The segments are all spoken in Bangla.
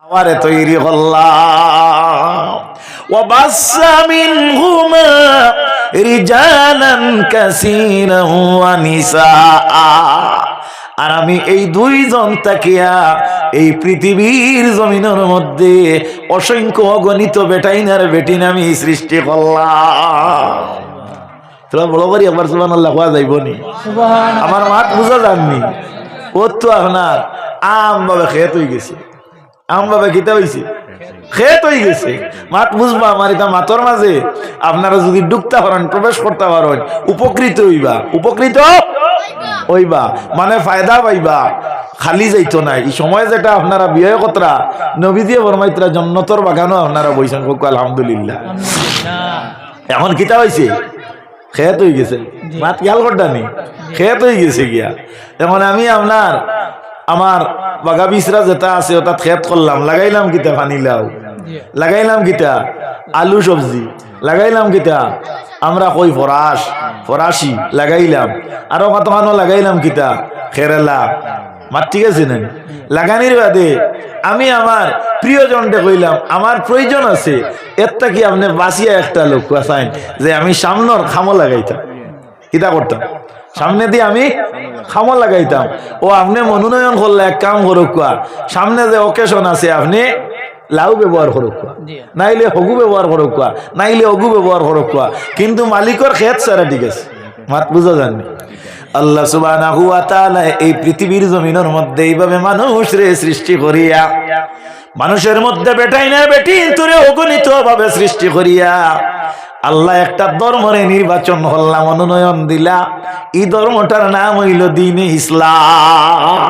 আমারে তৈরি করলাম ওয়াবাসসা মিনহুমা রিজালান কাসীরান ওয়া নিসাআ। আর আমি এই দুইজন তাকিয়া এই পৃথিবীর জমিনের মধ্যে অসংখ্য অগণিত বেটাইনার বেটিন আমি সৃষ্টি করলাম। তোরা বড় করি একবার সুবহানাল্লাহ কোয়া যাইবনি? আমার মাত বুঝা যাননি? ও তো আপনার আম ভাবে খেত হয়ে গেছে, আম ভাবে কিতা হয়েছে, খেত হয়ে গেছে। মাত বুঝবা আমার এটা মাতর মাঝে আপনারা যদি ডুবতে পারেন, প্রবেশ করতে পারেন, উপকৃত হইবা, উপকৃত হইবা মানে ফায়দা পাইবা, খালি যাইতো না। এই সময় যেটা আপনারা বিয়ে কতরা নবী দিয়ে ফরমাইতরা জান্নাতের বাগানও আপনারা বইছেন, আলহামদুলিল্লাহ। এখন কিতা হয়েছে, খেত হয়ে গেছে। মাত খেয়াল করটা নি, খেত হয়ে গেছে গিয়া। এখন আমি আপনার আমার বাগা বিচরা যেটা আছে ওটা খেত করলাম, লাগাইলাম কিতা পানি লাউ, লাগাইলাম কিতা আলু সবজি, লাগাইলাম কিতা আমরা কই ফরাস ফরাসি লাগাইলাম, আরো কতখানো লাগাইলাম কিতা কেরালা। মাত ঠিক আছে না? লাগানির বাদে আমি আমার প্রিয়জনটা কইলাম আমার প্রয়োজন আছে, এরটা কি আপনি বাঁচিয়া একটা লোক চাইন যে আমি সামনের খামো লাগাইতাম, কিতা করতাম সামনে দিয়ে আমি খামো লাগাইতাম। ও আপনি মনোনয়ন করলে এক কাম করুক, সামনে যে অকেশন আছে আপনি লাউ ব্যবহার করুক, নাইলে হগু ব্যবহার করুক, নাইলে অগু ব্যবহার করুক, কিন্তু মালিকর খেত সারা ঠিক আছে। মাত বুঝা যাননি? আল্লাহ সুবহানাহু ওয়া তাআলা এই পৃথিবীর জমিনের মধ্যে এইভাবে মানুষরে সৃষ্টি করিয়া, মানুষের মধ্যে বেটাই না বেটি তোরে অগণিত ভাবে সৃষ্টি করিয়া আল্লাহ একটা ধর্মরে নির্বাচন করলাম, মনোনয়ন দিলা। এই ধর্মটার নাম হইল দ্বীন ইসলাম।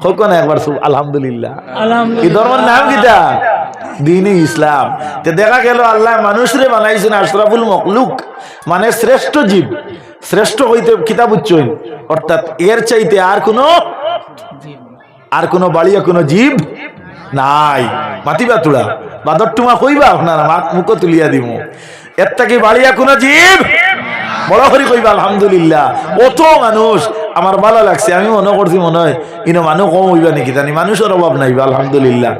হোক না একবার আলহামদুলিল্লাহ। এই ধর্মের নাম কিটা? দ্বীন ইসলাম। তো দেখা গেল আল্লাহ মানুষরে বানাইছেন আশরাফুল মখলুক, মানে শ্রেষ্ঠ জীব। শ্রেষ্ঠ হইতে কিতাব উচ্চইন, অর্থাৎ এর চাইতে আর কোনো বাড়িয়া কোনো জীব নাই। মাতিবা তুলা বাদর টুমা কইবা আপনারা মুখ তুলিয়া দিব, এর থেকে বাড়িয়া কোনো জীব বড় করি কইবা আলহামদুলিল্লাহ। অত মানুষ আমার ভালো লাগছে, আমি মনে করছি মনে হয় ইনো মানুষ কম হইবা নাকি জানি, মানুষের অভাব নাইবা আলহামদুলিল্লাহ।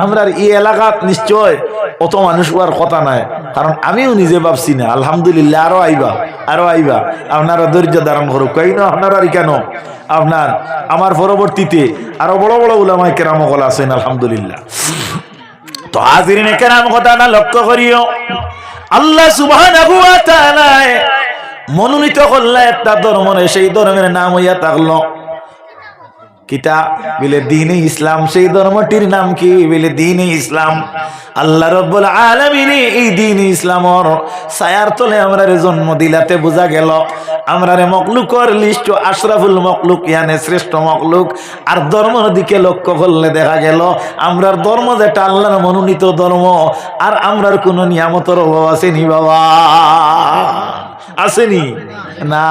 আমরার এই এলাকাত নিশ্চয় অত মানুষ হওয়ার কথা নাই, কারণ আমিও নিজে ভাবছি না। আলহামদুলিল্লাহ আরো আইবা, আরো আইবা, আপনারা ধৈর্য ধারণ করুক। কেন আপনারা কেন আপনার আমার পরবর্তীতে আরো বড় বড় উলামায়ে কেরাম হল আছেন আলহামদুলিল্লাহ। তো হাজিরিনে কেরাম কথাটা লক্ষ্য করিও, আল্লাহ সুবহানাহু ওয়া তাআলা মনোনীত করলে একটা ধর্মের, সেই ধর্মের নাম হইয়া থাকলো কিতা বলে দ্বীন ইসলাম। সেই ধর্মটির নাম কি বলে দ্বীন ইসলাম। আল্লাহ রাব্বুল আলামিন এই দ্বীন ইসলামর ছায়ার তলে আমরারে জন্ম দিলাতে বোঝা গেল আমরারে মখলুকর লিস্ট আশরাফুল মখলুক, ইয়ানে শ্রেষ্ঠ মখলুক। আর ধর্মের দিকে লক্ষ্য করলে দেখা গেল আমরার ধর্ম যেটা আল্লাহর মনোনীত ধর্ম, আর আমরার কোনো নিয়ামতের অভাব আসেনি বাবা, আসেনি না।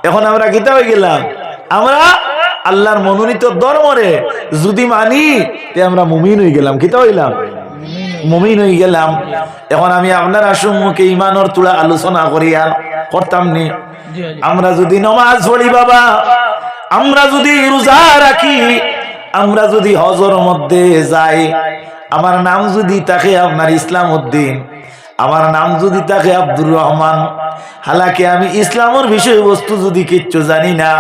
এখন আমরা কিতা হয়ে গেলাম, আমরা আল্লাহর মনোনীত ধর্মরে যদি মানি তে আমরা মুমিন হয়ে গেলাম। কিতা হইলাম? মুমিন হয়ে গেলাম। এখন আমি আপনার সম্মুখে ইমানের তুলা আলোচনা করি আর করতাম নি। আমরা যদি নামাজ পড়ি বাবা, আমরা যদি রোজা রাখি, আমরা যদি হজের মধ্যে যাই, আমার নাম যদি থাকে আপনার ইসলাম উদ্দিন, আমার নাম যদি থাকে আব্দুর রহমান, হালাকি আমি ইসলামের বিষয়বস্তু যদি কিচ্ছু জানি না,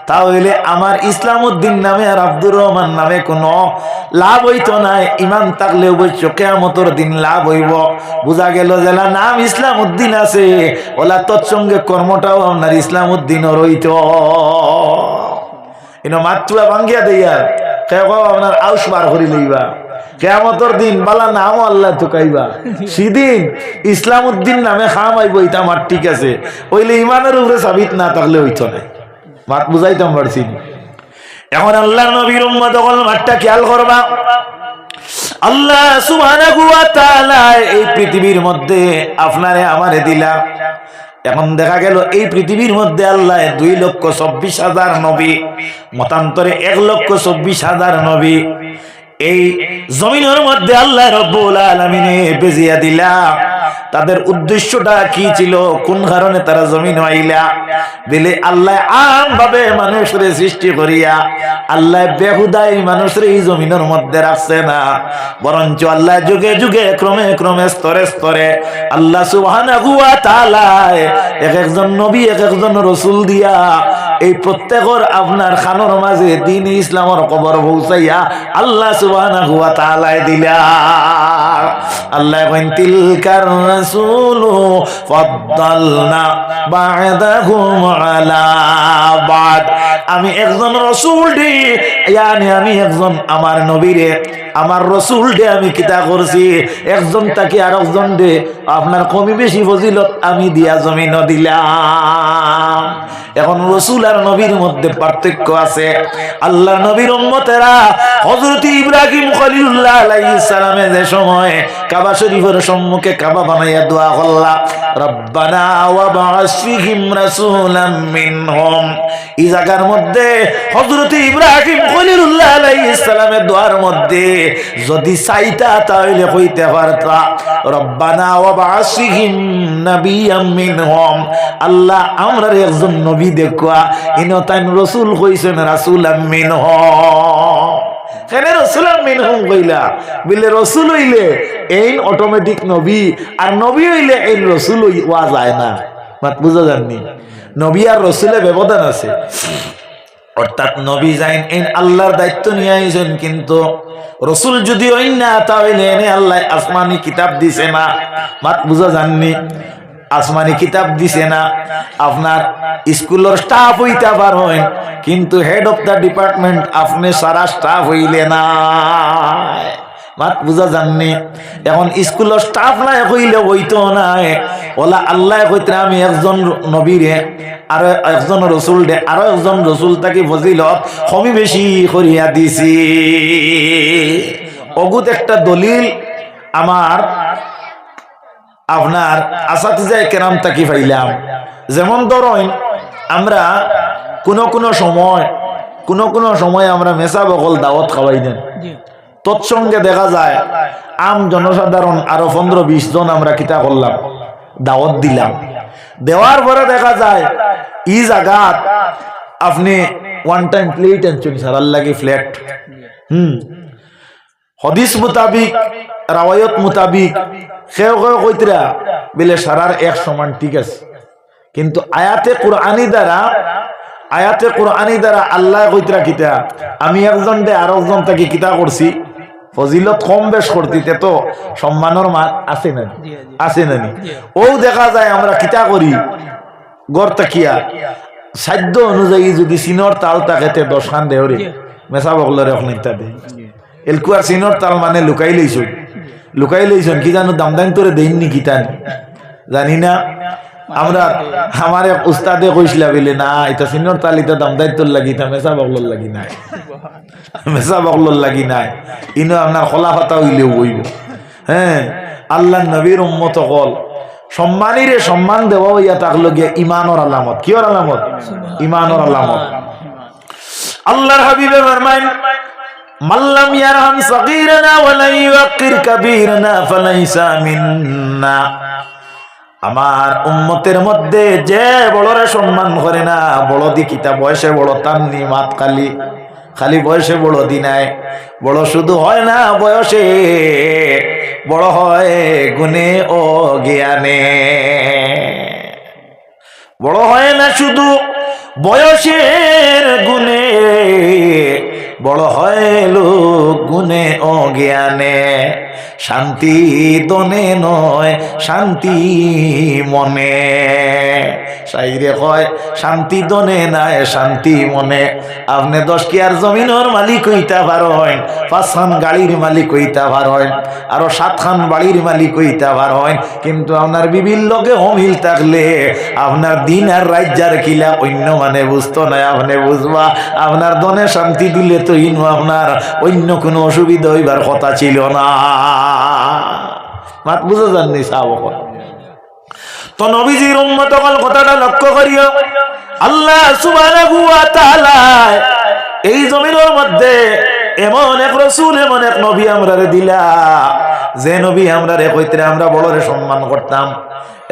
তাহলে আমার ইসলাম উদ্দিন নামে আর আব্দুর রহমান নামে কোনো লাভ হইতো না। ইমান থাকলে অবশ্য কিয়ামতের দিন লাভ হইব। বোঝা গেল যারা নাম ইসলাম উদ্দিন আছে ওলা তৎসঙ্গে কর্মটাও আপনার ইসলাম উদ্দিনও রইত। মাত্রা ভাঙ্গিয়া দিয়া আপনার আউস বার করি লইবা, কিয়ামতের দিন বালা নামও আল্লাহ ঠকাইবা, সেদিন ইসলাম উদ্দিন নামে খাম আইব। এটা আমার ঠিক আছে, ওইলে ইমানের উপরে সাবিত না থাকলে হইতো না। মাত বুঝাইতাম পারছি। এখন আল্লাহর নবীর উম্মত হল মাঠটা খেয়াল করবা। আল্লাহ সুবহানাহু ওয়া তাআলা এই পৃথিবীর মধ্যে আপনারে আমারে দিলা। এখন দেখা গেল এই পৃথিবীর মধ্যে আল্লাহ 2,24,000 নবী, মতান্তরে 1,24,000 নবী এই জমিনের মধ্যে আল্লাহ রাব্বুল আলামিন বেজিয়া দিলা। তাদের উদ্দেশ্যটা কি ছিল, কোন কারণে তারা জমিন আইলা? বলে আল্লাহ আম ভাবে মানুষের সৃষ্টি করিয়া আল্লাহ বেহুদাই মানুষের এই জমিনের মধ্যে রাখছে না, বরঞ্চ আল্লাহ যুগে যুগে ক্রমে ক্রমে স্তরে স্তরে আল্লাহ সুবহানাহু ওয়া তাআলা এক একজন নবী এক একজন রাসূল দিয়া এই প্রত্যেকর আপনার খানোর মাঝে দ্বীন ইসলামের খবর পৌঁছাইয়া আল্লাহ সুবহানাহু ওয়া তাআলা দিলা। আল্লাহ কইন তিলকার রাসূলু ফাদ্দালনা বা'দাহুম আলা বা'দ। আমি একজন রাসূল দি, ইয়ানি আমি একজন আমার নবীরে আমার রাসূল দে আমি কিতা করছি, একজন তাকে আর একজন দে আপনার কমি বেশি ফজিলত আমি দিয়া জমিন দিলাম। এখন রাসূল আর নবীর মধ্যে পার্থক্য আছে। আল্লাহ নবীর উম্মতেরা হযরত ইব্রাহিম খলিলুল্লাহ আলাইহিস সালামের যে সময় কাবা শরীফের সম্মুখে কাবা বানাইয়া দোয়া করলা, রব্বানা ওয়া বা'আস ফীহিম রাসূলাম মিনহুম, এই জায়গার মধ্যে হযরত ইব্রাহিম খলিলুল্লাহ আলাইহিস সালামের দোয়ার মধ্যে যদি চাইতা তাহলে কইতে পারতা রব্বানা ওয়া বা'আস ফীহিম নাবিয়্যাম মিনহুম, আল্লাহ আমরা একজন নবী দেখা ইনো তাই রাসূল কইছেন রাসূলাম মিনহুম। কেন রাসূলাম মিনহুম কইলা? বলে রাসূল হইলে এই অটোমেটিক নবী, আর নবী হইলে এই রাসূল হওয়া যায় না। মাত বুঝা যাননি? নবী আর রাসূলের ব্যবধান আছে। অর্থাৎ নবী যাইন এই আল্লাহর দায়িত্ব নিয়ে আইছেন, কিন্তু রাসূল যদি হইন না তাহলে এনে আল্লাহ আসমানি কিতাব দিছে না। মাত বুঝা যাননি? আসমানি কিতাব দিছে না। আপনার স্কুলের স্টাফ হইতে পারেন, কিন্তু হেড অফ দ্য ডিপার্টমেন্ট আপনি সারা স্টাফ হইলে না। মাত বুঝা যাননি? এখন স্কুলের স্টাফ নাই হইলে হইতো না, ওলা আল্লাহ কইতে আমি একজন নবীরে আর একজন রাসূল দে আরো একজন রাসূল তাকে ফজিলত কমি বেশি করিয়া দিছি। অগুত একটা দলিল আমার আপনার আসাতিজায়ে কেরাম তাকি পাইলাম। যেমন ধরেন আমরা কোনো সময় আমরা মেসা বকল দাওয়াত খাওয়াই দেন, তৎসঙ্গে দেখা যায় আম জনসাধারণ আরো 15-20 জন আমরা কিতা করলাম দাওয়াত দিলাম। দেওয়ার পরে দেখা যায় এই জায়গাত আপনি ওয়ান টাইম প্লেট আনছেন সারার লাগে ফ্ল্যাট। হাদিস মোতাবিক রাওয়ায়াত মোতাবিক কেউ কইতরা বলে সারার এক সমান ঠিক আছে, কিন্তু আয়াতে কুরআনি দ্বারা আল্লাহ কইতরা কিতা আমি একজন দে আর একজন তাকে কিতা করছি ফজিলত কম বেশ করতে তো সম্মানের মান আছে না আছে না? ও দেখা যায় আমরা কিতা করি গড় তাকিয়া সাধ্য অনুযায়ী যদি সিনর তাল তাকে 10 খান দেহরে মেসা বগলরে অনেকটা দেয় এলকুয়ার সিনর তাল মানে লুকাই লইছন কি জানো দামদান তোরে দেইননি কিতান জানি না। আমরা আমার এক উস্তাদে কইছিলা বলে না এটা সিনর তাল এটা দামদান তোর লাগি তা মেসা বগলর লাগি নাই, মেসা বগলর লাগি নাই। ইনো আপনার খোলা পাতা হইলেও বইব। হ্যাঁ, আল্লাহ নবীর উম্মত কল সম্মানীরে সম্মান দেওয়া হইয়া থাকলো গিয়ে ইমানর আলামত। কিয়র আলামত? ইমানর আলামত। আল্লাহর হাবিবে ফরমাইন মাল্লাম ইয়ারহাম সগীরানা ওয়া লা ইউকির কাবীরানা ফালাইসা মিন্না, আমার উম্মতের মধ্যে যে বড়রে সম্মান করে না, বড় দিকিতা বয়সে বড় তান্নি মাত খালি বয়সে বড় দিনায় বড় শুধু হয় না, বয়সে বড় হয় গুণে ও জ্ঞানে। বড় হয় না শুধু বয়সের গুণে, বড় হয় লোক গুণে ও জ্ঞানে। শান্তি দনে নয় শান্তি মনে, শাইরে কয় শান্তি দনে নাই শান্তি মনে। আপনি 10 কিয়ার জমিনের মালিক হইতে পারেন, 5 খান গাড়ির মালিক হইতে পারেন, আরো 7 খান বাড়ির মালিক হইতে পারেন, কিন্তু আপনার বিবির লগে অমিল থাকলে আপনার দিন আর রাজ্যার কিলা অন্য মানে বুঝতো না। আপনি বুঝবা আপনার দনে শান্তি দিলে তো ইনু আপনার অন্য কোনো অসুবিধা হইবার কথা ছিল না। মাত বুঝা যাননি সাহাব? তো নবীজির উম্মত কল কথাটা লক্ষ্য করিও। আল্লাহ সুবহানাহু ওয়া তাআলা এই জমিনের মধ্যে এমন এক রাসূল এমন এক নবী আমরারে দিলা যে নবী আমরা রে কইতে আমরা বড়রে সম্মান করতাম,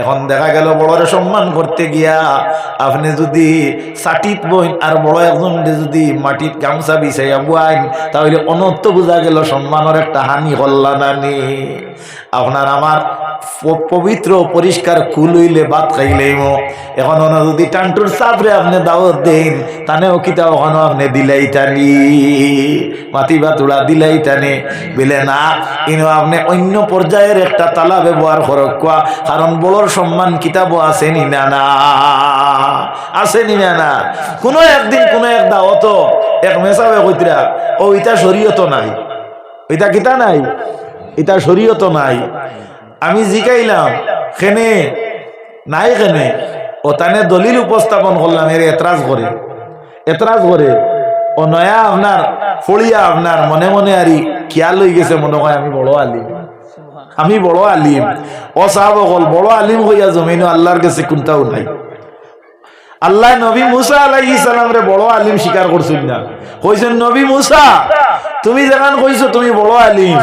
এখন দেখা গেল বড়রে সম্মান করতে গিয়া আপনি যদি সাটিত বইন আর বড় একজন যদি মাটিত গামছা বিছাইয়া বুয়াইন, তাহলে অনর্থ বোঝা গেল সম্মানের একটা হানি হল্লা নানি। আপনার আমার পবিত্র পরিষ্কার কুল হইলে ভাত খাইলেই এখন যদি টান্টুর চাপরে আপনি দাওয়াত দেন তানেও কিতা ওখানে আপনি দিলাই টানি মাটি বা তোড়া দিলাই টানে বলে না, কিন্তু আপনি অন্য পর্যায়ের একটা তালা ব্যবহার করক, কারণ বড়র সম্মান কিতাব আসেনি না না আসেনি না না। কোনো একদিন কোনো এক দাওয়াত এক মেসাবে কইতরা ও ইটা শরীয়ত নাই, এটা কিতা নাই, এটা শরীয়ত নাই। আমি জিকাইলাম খেনে নাই খেনে ও তানে দলিল উপস্থাপন করলাম, এর এতরাজ করে ও নয়া আপনার ফড়িয়া আপনার মনে মনে আরি খেয়াল হয়ে গেছে, মনে হয় আমি বড় আলিম। ও সাহাব বল বড় আলিম হইয়া জমিন আল্লাহর কাছে কোনটাও নাই। আল্লাহ নবী মুসা আলাইহিস সালাম রে বড় আলিম স্বীকার করছেন না, কইছেন নবী মুসা তুমি যেখান কইছো তুমি বড় আলিম,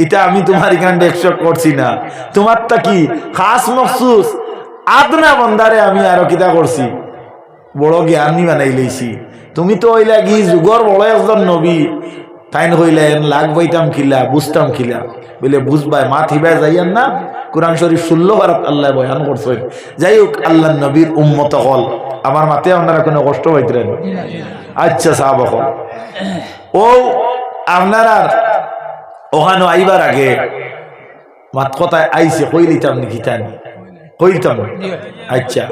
এটা আমি তোমার এখানে একসেপ্ট করছি না। তোমারটা কি খাস মখসুস আদনা বন্দারে আমি আরো কিতা করছি, বড় জ্ঞানী বানাই লইছি। তুমি তো ওইলা কি যুগর বড় একজন নবী, তাই হইলেন লাগ বইতাম খিলা বুঝতাম খিলা বলে বুঝবাই মা থিবাই যাইয়েন না। কোরআন শরীফ 16 বার আল্লাহ বয়ান করছেন। যাই হোক আল্লাহ নবীর উম্মত হল আমার মাতে আপনারা কোনো কষ্ট হইতেন। আচ্ছা সাহাব হল ও আপনারা ওখানে আইবার আগে মাত কথায় আইসে কইলিতাম নাকি জানি কইতাম। আচ্ছা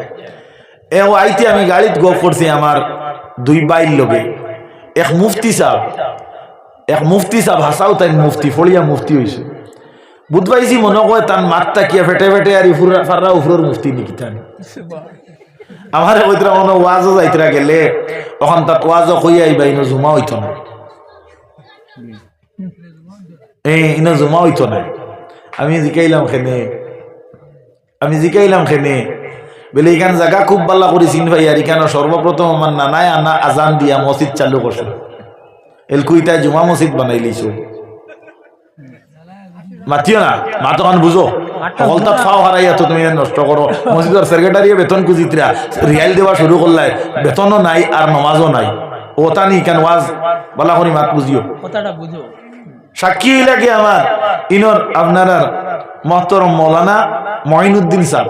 এ আইতে আমি গাড়িত গপ করছি আমার দুই বাইর লগে, এক মুফতি সাহেব হাসাও তাই মুফতি ফড়িয়া মুফতি হয়েছে বুধবাইছি মনে কয় তার মাতটা কিয়া ফেটে ফেটে আর ফাররা উফরোর মুফতি নাকি জানি। আমার ওইতরা মনে ওয়াজও যাইতরা গেলে তখন তার ওয়াজও কইয়া আইবা ইনো জুমা হইতো না, ইনো জমা হইতো না। আমি জিকাইলাম খেনে বলে এখানে জায়গা খুব ভালো করে চিন ভাই, আর এখানে সর্বপ্রথম আমার নানায় আনা আজান দিয়া মসজিদ চালু করছে, এলকুইটায় জুমা মসজিদ বানাই লিছো। মাতিও না মা তখন বুঝো হলতাত ফাও হারাইয়া তো তুমি নষ্ট করো। মসজিদের সেক্রেটারি বেতন কুজিতরা রিয়াল দেওয়া শুরু করলাই, বেতনও নাই আর নমাজও নাই। ওটা নি কেন ওয়াজ বলা করি মাত বুঝিও বুঝো। সাক্ষী লাগে আমার ইনর আপনার মহতরম মৌলানা মঈনুদ্দিন সাহেব,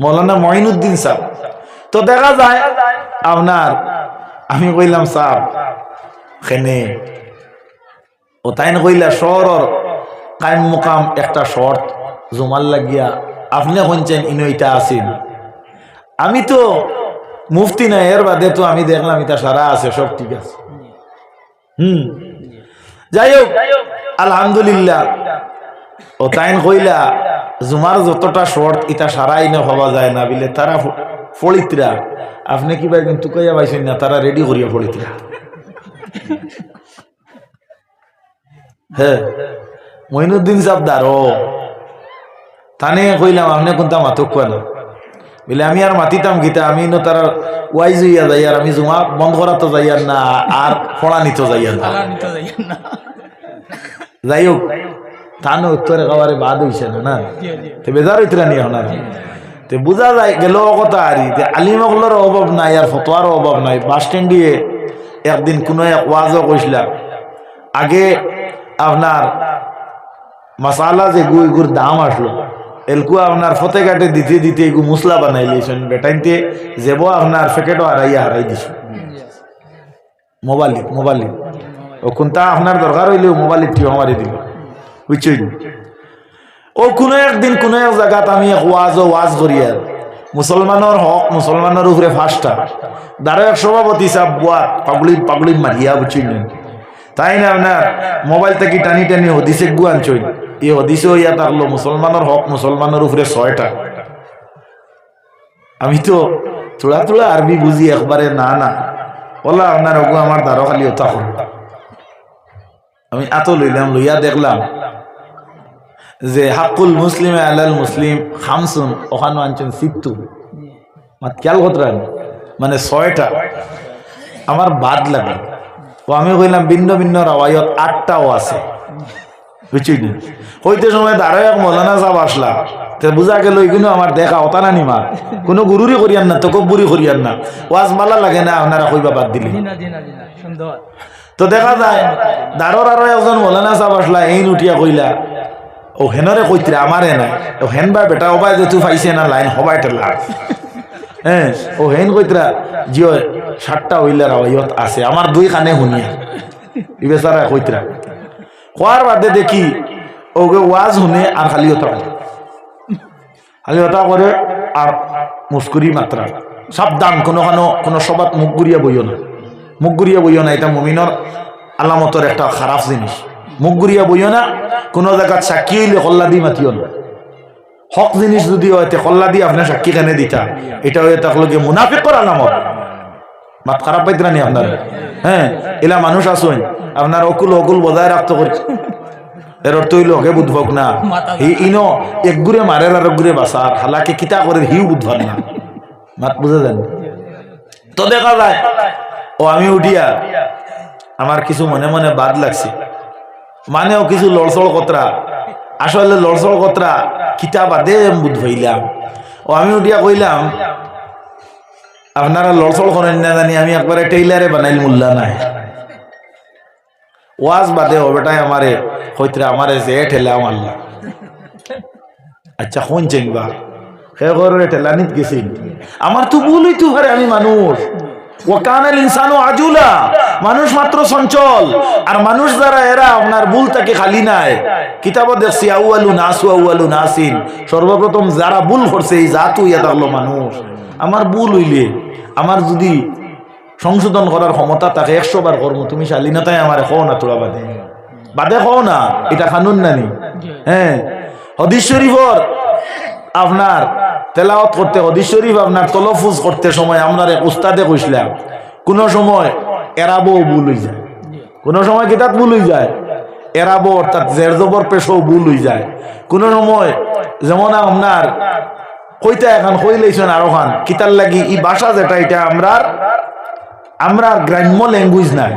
মৌলানা মঈনুদ্দিন সাহেব। তো দেখা যায় আপনার আমি কইলাম সাহেব খেনে ও তাই না কইলা শহরের কায়েম মুকাম একটা শর্ত জমার লাগিয়া আপনি শুনছেন ইনো এটা আছেন। আমি তো মুফতি না, এর বাদে তো আমি দেখলাম এটা সারা আছে, সব ঠিক আছে। যাই হোক আলহামদুলিল্লাহ ও তাইন কইলা জুমার যতটা শর্ট এটা সারাই না ভাবা যায় না বলে তারা ফড়িতরা আপনি কি ভাই কিন্তু কইয়া পাইছেন না, তারা রেডি করিয়া ফড়িতরা। হ্যাঁ মঈনুদ্দিন সাহেব দারো তানে কইলাম আপনি কোনটা মাতক কেন বলে আমি আর মাতিতাম গীতা আমি নো তারা ওয়াইজ হইয়া যাই, আর আমি জুমা বন্ধ করা তো যাইয়ার না আর ফড়া নিত যাইয়ার না। যাই হোক তানো উত্তরে খাবারে বাদ হইছে না না, তো বেজার হইতরা নিয়ে হনার তো বুঝা যায় গেল কথা আরি যে আলিমগুলোর অভাব নাই আর ফতোয়ার অভাব নাই। বাস স্ট্যান্ডে একদিন কোনো এক ওয়াজও কইছিলাম, আগে আপনার মশালা যে গুড় দাম আসলো এলকু আপনার ফতে কাটে দিতে দিতে এগু মশলা বানাই লিয়েছেন বেটাইতে যাব আপনার প্যাকেটও হারাই দিছ। মোবাইল ও কোনটা আপনার দরকার হইলেও মোবাইল টিও মারি দিল বুঝছেন। ও কোনো একদিন কোনো এক জায়গাত আমি ওয়াজ করি আর মুসলমানের হক মুসলমানের উপরে ফাঁসটা দাঁড়ো এক সভাপতি সাহেব বুয়া পাগলি মারিয়া বুঝছেন। তাই না আপনার মোবাইল থেকে টানি টানি হদিসে গুয়ান চইল এই হদিসে হইয়া থাকলো মুসলমানের হক মুসলমানের উপরে 6টা। আমি তো থোড়া আরবি বুঝি একবারে না বলা আপনার ওগু আমার দ্বারা খালি ওটা করল। আমি এত লইয়া দেখলাম যে হাকুল মুসলিম আলাল মুসলিম খামসুন ওখানে আনছেন সিত্তু মাত খেয়াল করতেন মানে 6টা। আমার বাদ লাগে ও আমি কইলাম ভিন্ন ভিন্ন রাওয়ায়ত 8টাও আছে। বুঝছি না হইতে সময় দাঁড়ো এক মৌলানা সাহেব আসলা বুঝা গেল এগুলো আমার দেখা হতা না নিমা কোনো গুরুরই করিয়ান না তকব্বুরি করিয়ান না ওয়াজ মালা লাগে না আপনারা কইবা বাদ দিলে তো দেখা যায় দাঁড়োর আরো একজন মৌলানা সাহেব আসলা এই উঠিয়া কইলা ও হেনরে কইতরে আমারে নাই ও হেন বা বেটা ওবাই যে তুই পাইছে না লাইন হবাই টেলা হ্যাঁ ও হেন কইতরা জিও 7টা হইলার আওয়াত আছে আমার 2 কানে শুনিয়া ই বেচারা কইতরা কোয়ার বাদে দেখি ওকে ওয়াজ শুনে আর খালি হতা করে আর মুস্কুরি মাত্রা সাবধান কোনো সবাত মুখ ঘুরিয়া বইও না এটা মুমিনের আলামতের একটা খারাপ জিনিস মুখ ঘুরিয়া বইও না কোনো জায়গায় সাক্ষী হইলে কল্লা দি মাতিও না হক জিনিস যদি হয় কল্লা দিয়ে আপনার সাক্ষী কেনে দিতা এটা হয়ে তাহলে মুনাফিকর আলামত মাত খারাপ পাইতে নি আপনার হ্যাঁ এলা মানুষ আসুন আপনার অকুল বজায় রাখতে করি এর অর্থ হইল হে বুধবক না ইনো এক গুড়ে মারের আর এক গুড়ে বাসার হালাকে কিতা করে হিউ বুধবার না মাত বুঝে যান তো দেখা যায় ও আমি উঠিয়া আমার কিছু মনে মনে বাদ লাগছে মানেও কিছু লড়সড় কতরা আসলে লড়সড় কতরা কিতা বাদে বুধ হইলাম ও আমি উঠিয়া কইলাম আপনারা লড়সড় করেন না জানি আমি একবারে টেইলারে বানাইল মূল্যা নাই ওয়াজ বাদে ওটাই আমারে হইতরে আমারে যে ঠেলা মারলা আচ্ছা কোন চেংবা হে ঘরে ঠেলানিত গেছিল আমার তো ভুল হইতো পারে আমি মানুষ ওয়াকানাল ইনসানু আজুলা মানুষ মাত্র চঞ্চল আর মানুষ যারা এরা আপনার ভুল তাকে খালি নাই কিতাবে দেখছি আউয়ালু নাসিন সর্বপ্রথম যারা ভুল করছে এই জাতু ইয়া থাকলো মানুষ আমার ভুল হইলে আমার যদি সংশোধন করার ক্ষমতা তাকে 100 বার করবো তুমি শালীনতায় আমার কও না তোরা বাদে কও না এটা কানুন নানি হ্যাঁ হাদিস শরীফর আপনার তেলাওয়াত করতে হাদিস শরীফ আপনার তলফুজ করতে সময় আমরা এক উস্তাদে কইছিলাম কোন সময় এরাবো ভুল হয়ে যায় কোন সময় কিতাব ভুল হয়ে যায় এরাবো অর্থাৎ জের জবর পেশও ভুল হয়ে যায় কোন সময় যেমন আপনার কইতা এখন কইলেছেন আরো খান কিতার লাগি এই ভাষা যেটা এটা আমরা গ্রাম্য ল্যাঙ্গুয়েজ নাই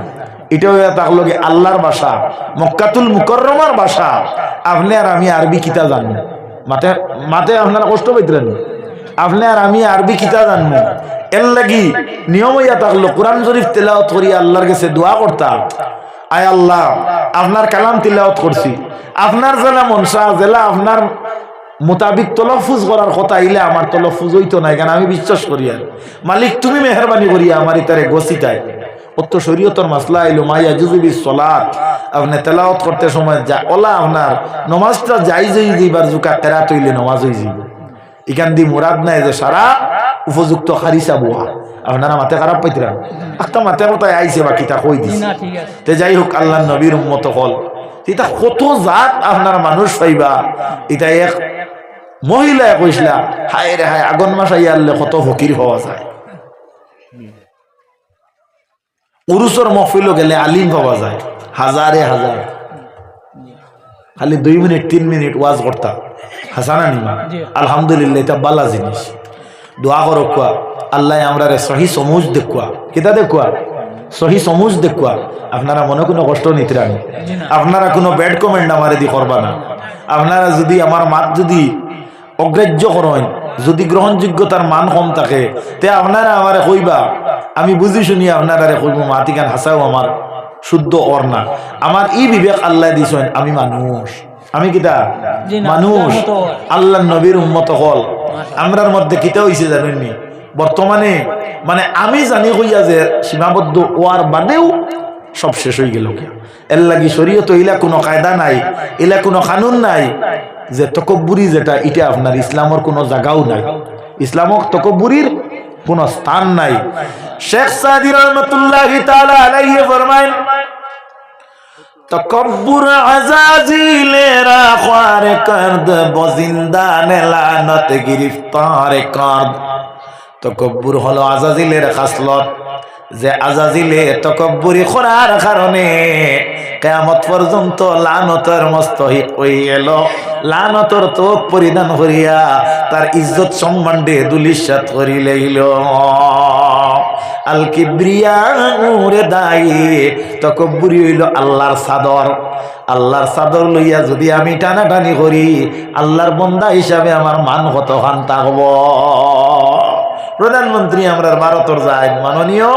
এটা হয়ে থাকলো কি আল্লাহর ভাষা মক্কাতুল মুকাররমার ভাষা আপনি আর আমি আরবি কিতা জানবো মাতে আপনারা কষ্ট পাইতেন আপনি আর আমি আরবি কিতা জানবো এর লাগি নিয়ম হইয়া থাকলো কোরআন শরীফ তেলাওয়াত করি আল্লাহর কাছে দোয়া করতাম আয় আল্লাহ আপনার কালাম তিলাওয়াত করছি আপনার জেলা মনসা জেলা আপনার মোতাবিক তলফুজ করার কথা আইলে আমার তলফুজ হইতো না কেন আমি বিশ্বাস করি আর মালিক তুমি মেহরবানি করিয়া আমার ইতারে গসিটাই অত শরীয়তর মাসলা আইলো মাইয়া জুজুবিস সালাত আপনি তেলাওয়াত করতে সময় যা ওলা আপনার নমাজটা যাই যাইবার জুকা কেরাত হইলে নমাজ হয়ে যাইব এখান দিয়ে মুরাদ নাই যে সারা উপযুক্ত খারিসা বুয়া আপনারা মাথা খারাপ পাইতেন একটা মাথা কথায় আইসে বা কিতা কই দিস তে যাই হোক আল্লাহ নবীর উম্মত হল এটা কত জাত আপনার মানুষ পাইবা এটা এক মহিলা কইসলা হায় রে হায় আগুন মাস আইয়া আনলে কত ফকির হওয়া যায় উরুসর মহফিলও গেলে আলিম পাওয়া যায় হাজারে হাজার খালি 2 মিনিট 3 মিনিট ওয়াজ করতাম হাসানা নিমা আলহামদুলিল্লাহ এটা বালা জিনিস দোয়া করো কোয়া আল্লাহ আমরা সহি সমুজ দেখুয়া কিতা দেখুয়া সহি সমুজ দেখুয়া আপনারা মনে কোনো কষ্ট নিতে রানি আপনারা কোনো ব্যাড কমেন্ট আমারে দি করবা না আপনারা যদি আমার মাত যদি অগ্রাহ্য করেন যদি গ্রহণযোগ্যতার মান কম থাকে তে আপনারা আমারে কইবা আমি বুঝি শুনি আপনারা কইব মাতিকান হাসাও আমার শুদ্ধ ওর না আমার এই বিবেক আল্লাহ দিছেন আমি মানুষ আমি কিতা মানুষ আল্লাহ নবীর উম্মত হল আমরার মধ্যে কিতা হইছে জানেননি বর্তমানে মানে আমি জানি কইয়া যে সীমাবদ্ধ ওয়ার বাদেও সব শেষ হয়ে গেল এর লাগি শরীয়ত ইলা কোনো কায়দা নাই ইলা কোনো কানুন নাই যে তকব্বুরি যেটা এটা আপনার ইসলামের কোনো জায়গাও নাই ইসলামক তকব্বুরির কোনো স্থান নাই শেখ সাদি রহমাতুল্লাহি তাআলা আলাইহি ফরমায়েন তকব্বুর আযাজিলেরা খার করদ বজিন্দানে লানত গিরফতার করদ তকব্বুর হলো আযাজিলের খাসলত যে আযাজিলে তকব্বুরি করার কারণে কিয়ামত পর্যন্ত লানতের মুস্তাহিক হয়ে গেল লানতর তোপ পরিধান করিয়া তার ইজ্জত সম্মান দিয়ে দুলিশাত করি লইল আল কিবরিয়াউ রিদাই, তাকাব্বুরি হইল আল্লাহর চাদর। আল্লাহর চাদর লইয়া যদি আমি টানাটানি করি, আল্লাহর বান্দা হিসাবে আমার মান কতখান থাকব। প্রধানমন্ত্রী আমরা ভারতের যায় মাননীয়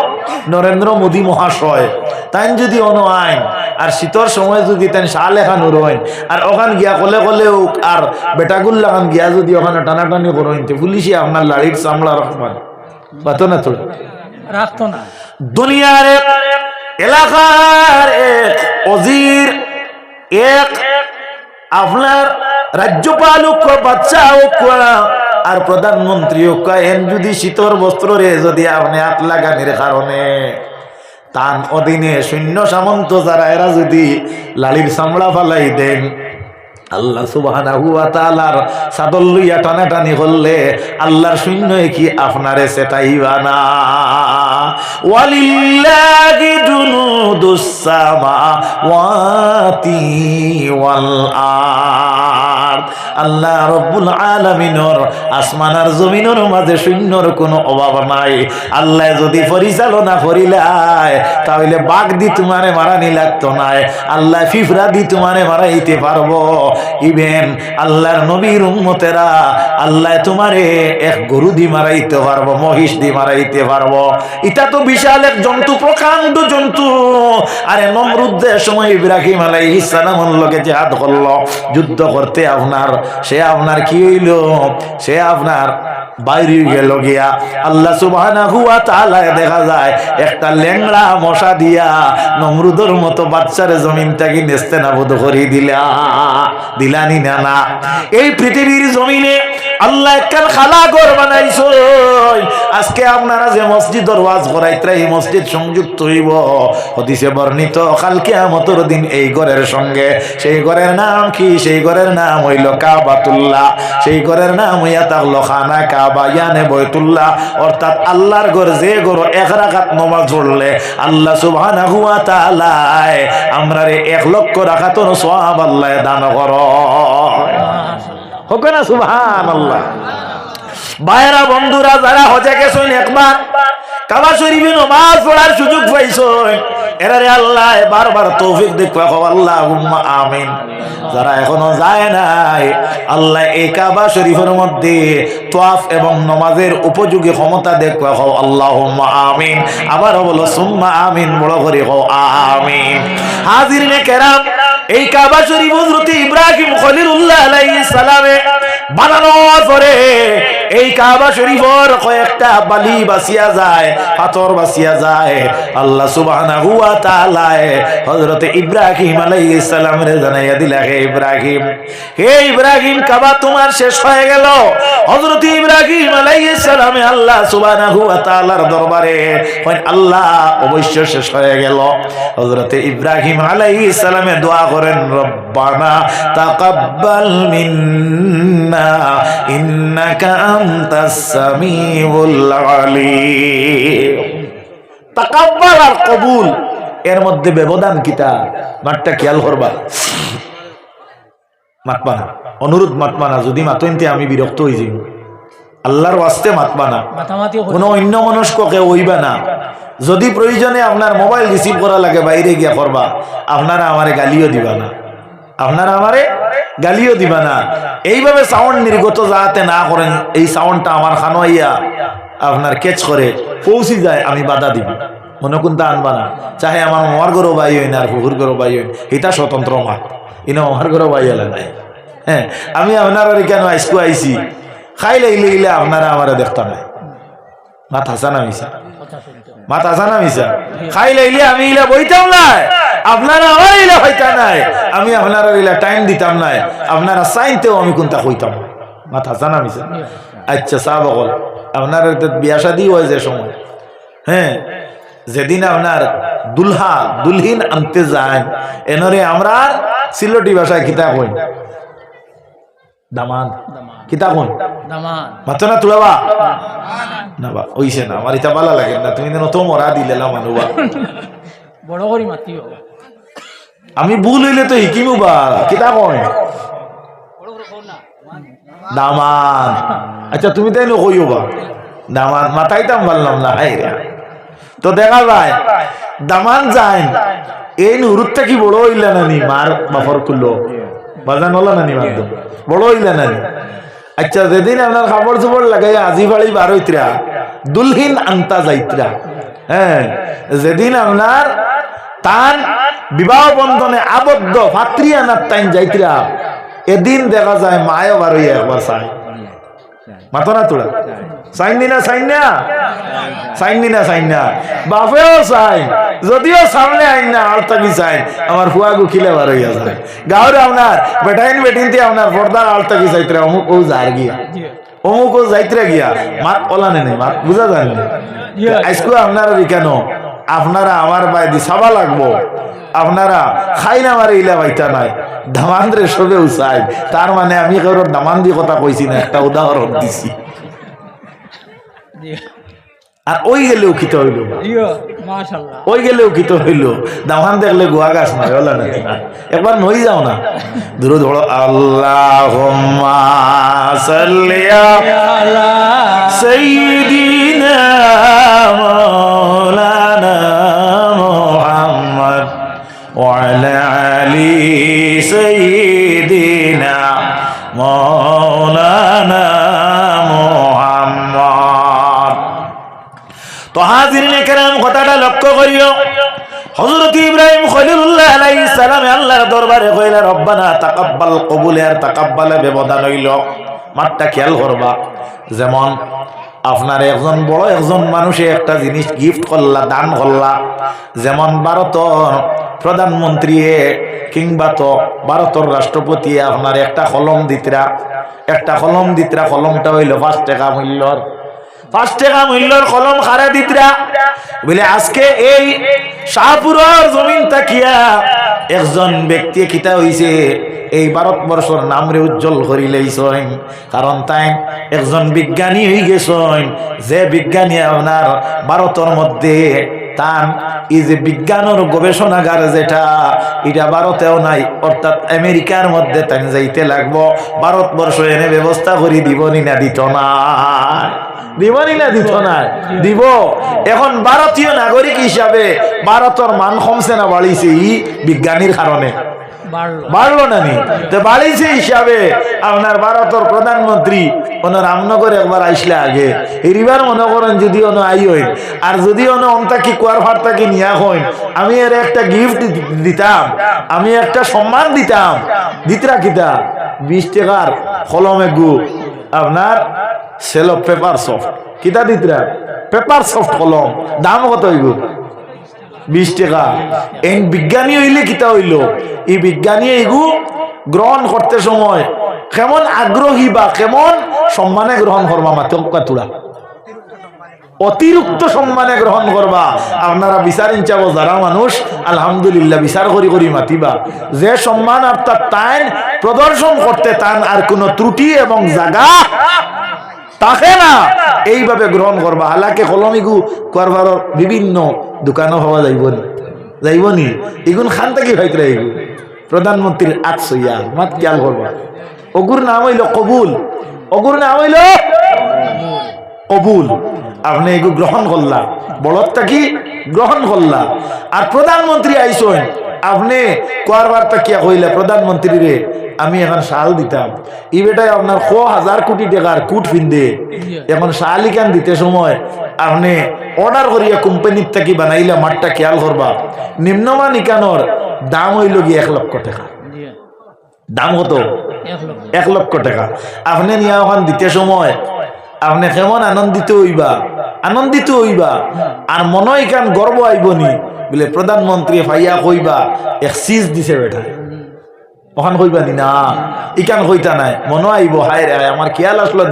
নরেন্দ্র মোদী মহাশয়, তাই যদি অন আইন আর শীতর সময় যদি তেন শাল এখান উড়েন আর ওখান গিয়া কলে কলেও আর বেটাগুল্লা খান গিয়া যদি ওখানে টানাটানি করেন, পুলিশে আপনার লাড়ির চামড়া রাখবেন পাতো না, তো রাখতো না। দুনিয়ার এলাকার এক অজির, এক আপনার রাজ্যপাল বাচ্চা আর প্রধানমন্ত্রী এন যদি শীতর বস্ত্র রে যদি আপনি হাত লাগানির কারণে তান অধীনে সৈন্য সামন্ত যারা এরা যদি লালির চামড়া ফালাই দেন, আল্লাহ সুবহানাহু ওয়া তাআলার চাদর লইয়া টানাটানি করলে আল্লাহর সৈন্য কি আপনারে সেটাইবা না। ওয়ালিল্লাহি জুনুদুস সামাওয়াতি ওয়াল আরদ, আল্লাহ রব্বুল আলামিনের আসমান আর জমিনের মাঝে সৈন্যর কোনো অভাব নাই। আল্লাহ যদি পরিচালনা করিলাই তাহলে বাঘ দি তোমারে মারানি লাগতো নাই, আল্লাহ ফিফরা দি তোমারে মারাইতে পারবো। ইভেন আল্লাহর নবীর উম্মতেরা আল্লাহ তোমারে এক গরু দি মারাইতে পারবো, মহিষ দি মারাইতে পারবো। এটা তো বিশাল এক জন্তু, প্রকাণ্ড জন্তু। আরে নমরুদের সময় ইব্রাহিম আলাইহিস সালামের লগে জিহাদ করলো, যুদ্ধ করতে আপনার সে আপনার কি হইল, সে আপনার বাইরে গেল গিয়া। আল্লাহ সুবহানাহু ওয়া তাআলা দেখা যায় একটা ল্যাংড়া মশা দিয়া নমরুদের মতো বাচ্চারে জমিন থেকে নেস্তেনাবুদ করে দিলানি না না। এই পৃথিবীর জমিনে আল্লাহ একটা খালা ঘর বানাইছো। আজকে আপনারা যে মসজিদের ওয়াজ করাইত্রা এই মসজিদ সংযুক্ত হইব হাদিসে বর্ণিত কাল কিয়ামতের দিন এই ঘরের সঙ্গে। সেই ঘরের নাম কি? সেই ঘরের নাম হইল কাবাতুল্লাহ। সেই ঘরের নাম হইয়া থাকলো খানা কাবা ইয়ানে বাইতুল্লাহ, অর্থাৎ আল্লাহর ঘর। যে ঘর এক রাকাত নামাজ পড়লে আল্লাহ সুবহানাহু ওয়া তাআলা আমরারে 1 লক্ষ রাকাতের সওয়াব আল্লাহ দান করে। হোক না সুবহানাল্লাহ। ভাইরা বন্ধুরা যারা হজে গেছেন একবার কাবা শরীফে নামাজ পড়ার সুযোগ পাইছেন, এরারে আল্লাহ বারবার তৌফিক দেখবা, আল্লাহুম্মা আমিন। যারা এখনো যায় নাই আল্লাহ এই কাবা শরীফের মধ্যে তাওয়াফ এবং নামাজের উপযোগী ক্ষমতা দেখবা, আল্লাহুম্মা আমিন। আবার বলো সুম্মা আমিন, বড় করে আমিন। হাজিরিনে কেরাম, এই কাবা শরীফ হযরত ইব্রাহিম খলিলুল্লাহ আলাইহিস সালামে বানানোর পরে এই কাবা শরীফের কয়েকটা বালি বাসিয়া যায়, পাথর বাসিয়া যায়। আল্লাহ সুবহানাহু ওয়া তাআলা হযরত ইব্রাহিম আলাইহিস সালামের জানাইয়া দিলা, হে ইব্রাহিম, হে ইব্রাহিম, কাবা তোমার শেষ হয়ে গেল। হযরত ইব্রাহিম আলাইহিস সালামে আল্লাহ সুবহানাহু ওয়া তাআলার দরবারে কইন, আল্লাহ অবশ্য শেষ হয়ে গেল। হযরত ইব্রাহিম আলাইহিস সালামে দোয়া করেন, রব্বানা তাকাব্বাল মিন্না ইন্নাকা আনতাস সামিউল আলিম। তাকাব্বাল আর কবুল এর মধ্যে ব্যবধান কিতা? মাঠটা খেয়াল করবা, মাতবা না, অনুরোধ মাতবা না। যদি মাতইনতে আমি বিরক্ত হয়ে যাই। আল্লাহর ওয়াস্তে মাতবা না, কোনো অন্য মনস্ককে ওইবা না। যদি প্রয়োজনে আপনার মোবাইল রিসিভ করা লাগে বাইরে গিয়া করবা, আপনারা আমারে গালিও দিবা না, আপনারা আমারে গালিও দিবা না। এইভাবে সাউন্ড নির্গত যাতে না করেন, এই সাউন্ডটা আমার খানোয়াইয়া আপনার ক্যাচ করে পৌঁছে যায়, আমি বাধা দিব। মনে কোনটা আনবা না, চাহে আমার মামার গরো বাই হইন আর ফুকুর গরো বাই হইন, এটা স্বতন্ত্র মাত, ইনো আমার গরো বাই এলে নাই। হ্যাঁ, আমি আপনার কেন আইসকু আইসি খাইলে ইলে ইলে আপনারা আমার দেখতা নাই। মাত হাসা না মিশা, মাত হাসা না মিশা। খাইলে ইলে আমি ইলে বইতাম নাই, আপনারা আমার ইলে হইতা নাই, আমি আপনারা ইলে টাইম দিতাম নাই, আপনারা চাইতেও আমি কোনটা কইতাম। মাত হাসা না মিশা। আচ্ছা সাহ বকল, আপনার বিয়া শাদী হয় যে সময়, হ্যাঁ, যেদিন আপনার দুলহা দুলহিন আনতে যায়, এনরে আমরা সিলেটি ভাষায় কিতা কই? দামান। কিতা কই? মাত্র না তুলাবা না বা ওইছে না, আমার ইটা ভালো লাগে না। তুমি তো মরা দিলেলা মানুবা বড় করি মাতিও, আমি ভুল হইলে তো হিকিমু বা কিতা কই? দামান। আচ্ছা তুমি তাই কইও বা দামান, মাথাইতাম বললাম না। হাই রে, তো দেখা যায় দামান যায় এই নুরুতটা কি বড় হইলা নানি মার বাপর কুলো বাজান হলো নানি মার বড় হইলা নানি। আচ্ছা যেদিন আপনার কাপড় চোপড় লাগাই আজি বাড়ি বার হইতরা দুলহিন আনতা যাইতরা, হ্যাঁ যেদিন আপনার তান বিবাহ বন্ধনে আবদ্ধ ভাতৃ আনার টাইম যাইতরা, এদিন দেখা যায় মায়ও বার হইয়া একবার চাই মাথো না তোরা চাইনি না চাইনি না বাপেও চাই, যদিও সামনে আইন না আর তাকি চাই আমার ফুয়া গুখিলে বার হইয়া যায়। গাঁর আপনার বেটাইন বেটিনতে আপনার পর্দার আল তাকি চাইতরা অমুক ও যার গিয়া অমুক ও যাইতরা গিয়া মাত ওলানে নেই মাত বুঝা যায় না। আজকে আপনারা কেন আপনারা আমার বাইদি সাবা লাগবো, আপনারা খাই না মারে ইলা বাইতা নাই দামান্দ্রে সবে উচাই, তার মানে আমি কারোর দামান দিয়ে কথা কইছি না, একটা উদাহরণ দিছি। আর ওই গেলেও খিত হইল, ওই গেলেও খিত হইল, দামান দেখলে গোয়া গাছ নয় হলো না। একবার নই যাও না দূর ধরো আল্লাহুম্মা সাল্লি আলা সাইয়্যিদিনা মাওলানা মুহাম্মদ ওয়া আলা আলি সাইয়্যিদিনা মাওলানা মুহাম্মদ। তো হাজিরিনে কেরাম কথাটা লক্ষ্য করিও, হযরত ইব্রাহিম খলিলুল্লাহ আলাইহিস সালাম আল্লাহর দরবারে কইলা রব্বানা তাকাব্বাল, কবুল আর তাকাব্বালে ব্যবধান হইল। মাত্রা খেয়াল করবা, যেমন আপনার একজন বড় একজন মানুষে একটা জিনিস গিফট করলা, দান করলা, যেমন ভারতের প্রধানমন্ত্রী কিংবা তো ভারতের রাষ্ট্রপতি আপনার একটা কলম দিতরা, কলমটা হইল 5 টাকা মূল্যর, 5 টাকা মূল্যর কলম খারা দিতরা বলে। আজকে এই শাহপুরের জমিন তাকিয়া একজন ব্যক্তি কিতা হইছে এই ভারতবর্ষের নামরে উজ্জ্বল করিলেইছেন, কারণ তাই একজন বিজ্ঞানী হয়ে গেছেন, যে বিজ্ঞানী আপনার ভারতের মধ্যে তান এই যে বিজ্ঞানের গবেষণাগার যেটা এটা ভারতেও নাই, অর্থাৎ আমেরিকার মধ্যে তাই যাইতে লাগবো। ভারতবর্ষ এনে ব্যবস্থা করে দিবনি না দিত না, দিবনি না দিত না দিব। এখন ভারতীয় নাগরিক হিসাবে ভারতের মান কমছে না বাড়িছে ই বিজ্ঞানীর কারণে? বাড়লো না নি, তো বাড়িছে হিসাবে আপনার ভারতের প্রধানমন্ত্রী ওনার রামনগর একবার আইসলে আগে এরিবার মনে করেন যদি অন আই হইন, আর যদি অন অন্তাকি কুয়ার ফার্তাকে নিয়া হইন, আমি এর একটা গিফট দিতাম, আমি একটা সম্মান দিতাম। দিতরা কিতা 20 টাকার কলমে গু আপনার সেলো পেপার সফট, কিতা দিতরা পেপার সফট কলম, দাম কত হইব? 20 টাকা। এই বিজ্ঞানী হইলে কিতা হইল, এই বিজ্ঞানী এগু গ্রহণ করতে সময় কেমন আগ্রহী বা কেমন সম্মানে গ্রহণ করবা, মাতুরা অতিরিক্ত সম্মানে গ্রহণ করবা। আপনারা বিচারেন চাবো যারা মানুষ আলহামদুলিল্লাহ বিচার করি করি মাতিবা, যে সম্মান অর্থাৎ তাই প্রদর্শন করতে তান আর কোন ত্রুটি এবং জায়গা তাকে না এইভাবে গ্রহণ করবা। হালাকে কলমিগু করবার বিভিন্ন দোকানও হওয়া যাইবনি এগুন খান থেকে হয়তো এগু প্রধানমন্ত্রীর 800 মাত খেয়াল করবা। অগুর নাম হইল কবুল, অগুর নাম হইল কবুল। আপনি এগু গ্রহণ করলা, বড়টা কি গ্রহণ করলা। আর প্রধানমন্ত্রী আইসেন, আপনি কোয়ারবার তাকিয়া কইলা প্রধানমন্ত্রী রে আমি এখন শাল দিতাম, ই বেটায় আপনার 1000 কোটি টাকার কুট ফিন্দে এখন শালি কান দিতে সময় আপনি অর্ডার করিয়া কোম্পানির থেকে বানাইলা। মাঠটা খেয়াল করবা, নিম্নমান ইকানোর দাম হইল গিয়ে 1 লক্ষ টাকা। দাম কত? 1 লক্ষ টাকা। আপনি নিয়া ওখান দিতে সময় আপনি কেমন আনন্দিত হইবা, আর মনে ইকান গর্ব আইবনি বলে প্রধানমন্ত্রী ভাইয়া কইবা এক সিজ দিছে বেটা, ওখান কইবা নি না, ইকান কইতা নাই, মনে আইব হায় রে আমার খেয়াল আসলো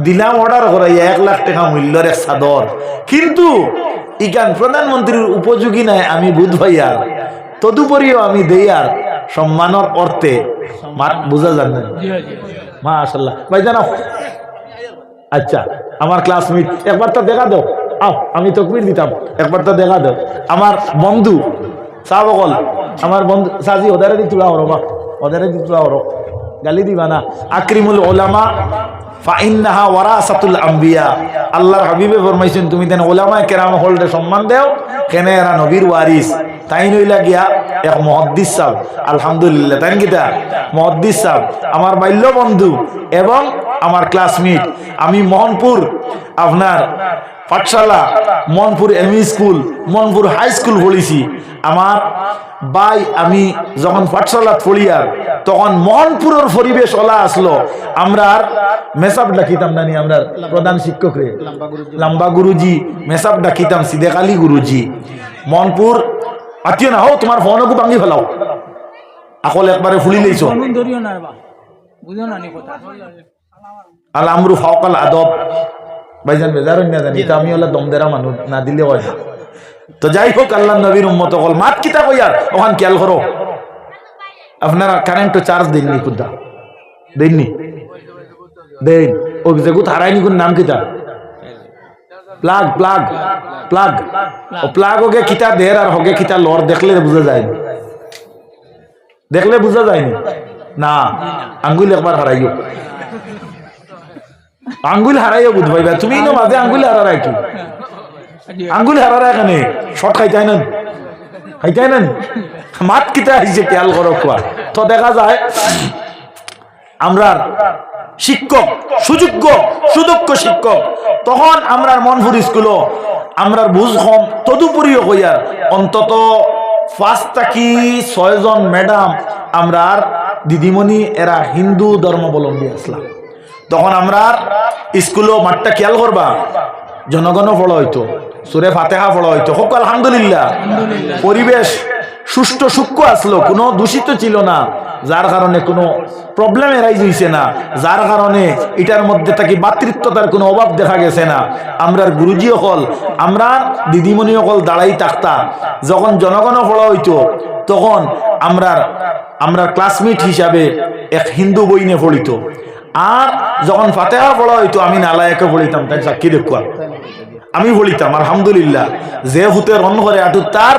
দিলাম অর্ডার করাইয়া 1 লাখ টাকা মূল্যের এক চাদর, কিন্তু ইকান প্রধানমন্ত্রীর উপযোগী নাই আমি বুধ ভাইয়ার, তদুপরিও আমি দেই আর সম্মানের অর্থে মাত বুঝা যান না। মাশাআল্লাহ ভাই জানাও। আচ্ছা আমার ক্লাসমেট একবার তো দেখা দাও, আও আমি তকবির দিতাম, একবার তো দেখা দাও। আমার বন্ধু সাবকল, আমার বন্ধু সাজি ওদারে দি তুলা হরো, বা ওদারে দি তুলা হরো, গালি দিবা না। আকরিমুল ওলামা ফাইন্নাহা ওয়ারাসাতুল আম্বিয়া। আল্লাহর হাবিবে ফরমাইছেন তুমি দেন ওলামায়ে কেরাম হলরে সম্মান দেও, কেন এরা নবীর ওয়ারিস। তাই নইলা গিয়া এক মুহাদ্দিস সাহেব, আলহামদুলিল্লাহ তাই কিতা মুহাদ্দিস সাহেব আমার বাল্য বন্ধু এবং আমার ক্লাসমেট। আমি মোহনপুর আপনার পাঠশালা, Mohanpur ME school, Mohanpur high school পড়েছি। আমার ভাই আমি যখন পাঠশালা পড়িয়ার তখন মোহনপুরের পরিবেশ ওলা আসলো। আমরা আর মেসাব ডাকিতাম নানি, আমরা প্রধান শিক্ষক রে লাম্বা গুরুজি মেসাব ডাকিতাম সিদেক আলী গুরুজি। মোহনপুর আত্মীয় না হো, তোমার ফোনকু ভাঙি ফেলাও, আকল একবারে ফুলি লইছ। আল আমরু ফাওকাল আদব। ভাইজান বেজার না জানি, তা আমি হলে দমদেরা মানুষ, না দিলে হয় না। তো যাই হোক, আল্লাহ নবীর উম্মত হল মাত কিতা কইয়ার ওখান খেয়াল করো। আপনারা কারেন্ট চার্জ দেননি, কুদা দেননি, দেন ও যেগুত হারাইনি, কোন নাম কিতা প্লাগ প্লাগ প্লাগ। ও প্লাগ হোকে কিতা দের আর হোকে কিতা লর, দেখলে বুঝা যায়, দেখলে বুঝা যায়নি না। আঙ্গুল একবার হারাইও, আঙ্গুল হারাইও বুঝ ভাইবা তুমি নো মাঝে আঙ্গুল হারাই কি আঙ্গুল হারারা এখানে শর্ট খাইতাই না, খাইতাই না মাত কিতা আইছে খেয়াল করো কোয়া। তো দেখা যায় আমরা শিক্ষক সুযোগ্য শিক্ষক, তখন আমরা মনপুর স্কুল আমরা বুঝ কম, তদুপরিও কইয়ার অন্তত 5 থেকে 6 জন ম্যাডাম আমরা দিদিমণি এরা হিন্দু ধর্মাবলম্বী আসলাম। তখন আমরা স্কুলও মাঠটা খেয়াল করবা, জনগণও পড়া হইতো, সুরে ফাতেহা পড়া হইতো, হোক আলহামদুলিল্লাহ। পরিবেশ সুষ্ঠু সূক্ষ্ম আসলো, কোনো দূষিত ছিল না, যার কারণে কোনো প্রবলেম এরাইজ হইছে না, যার কারণে এটার মধ্যে থাকি ভাতৃত্বতার কোনো অভাব দেখা গেছে না। আমরা গুরুজি অকল, আমরা দিদিমণি অকল দাঁড়াই থাকতা। যখন জনগণও পড়া হইতো তখন আমরা ক্লাসমেট হিসাবে এক হিন্দু বইনে পড়িত, আর যখন ফাতেহা পড়া হইতো আমি নালায়কে পড়িতাম, তাই সাক্ষী দেখুয়া আমি বলিতাম আলহামদুলিল্লাহ। যে হুতে রন করে আটু তার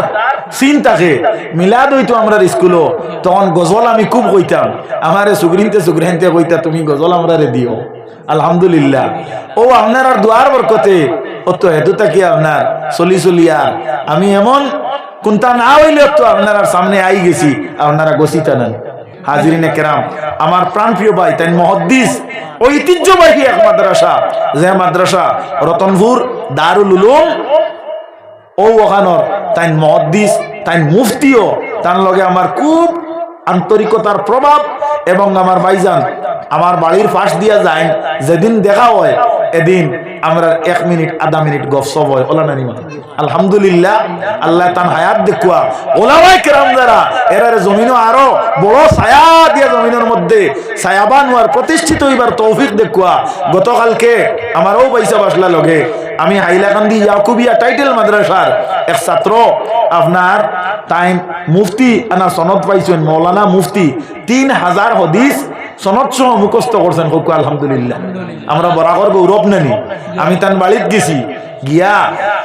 সিন থাকে, মিলাদ হইতো আমরা স্কুলও, তখন গজল আমি খুব কইতাম। আমারে সুগ্রিনতে কইতা তুমি গজল আমরা দিও, আলহামদুলিল্লাহ। ও আপনার আর দুয়ার বরকতে ও তো হেতু থাকি আপনার চলিয়ার আমি এমন কোনটা না হইলে তো আপনার সামনে আই গেছি, আপনারা গছিতা নেন। হাজিরিনে কেরাম, আমার প্রাণপ্রিয় ভাই তাই মুহাদ্দিস, ঐতিহ্যবাহী এক মাদ্রাসা, যে মাদ্রাসা রতনপুর দারুল উলুম, ও ওখানোর তাই মুহাদ্দিস তাই মুফতিও, তার লগে আমার খুব আন্তরিকতার প্রভাব। এবং আমার ভাইজান আমার বাড়ির পাশ দিয়া যায়, যেদিন দেখা হয় এদিন আমরা 1 মিনিট আধা মিনিট গপসপ হয়, ওলা নানি মা আলহামদুলিল্লাহ। আল্লাহ তান হায়াত দেখুয়া ওলামায়ে কেরাম যারা এরার জমিনও আরো বড় ছায়া দিয়া জমিনের মধ্যে ছায়াবান হওয়ার প্রতিষ্ঠিত হইবার তৌফিক দেখুয়া। গতকালকে আমারও পয়সা বাসলা লগে আমি হাইলাকান্দি ইয়াকুবিয়া টাইটেল মাদ্রাসার এক ছাত্র আপনার তাই মুফতি আনা সনদ পাইছেন, মৌলানা মুফতি 3000 হাদিস সনদ সহ মুখস্থ করছেন, হোক আলহামদুলিল্লাহ। আমরা বরাবর গৌরব নেনি। আমি তান বাড়িত গেছি, গিয়া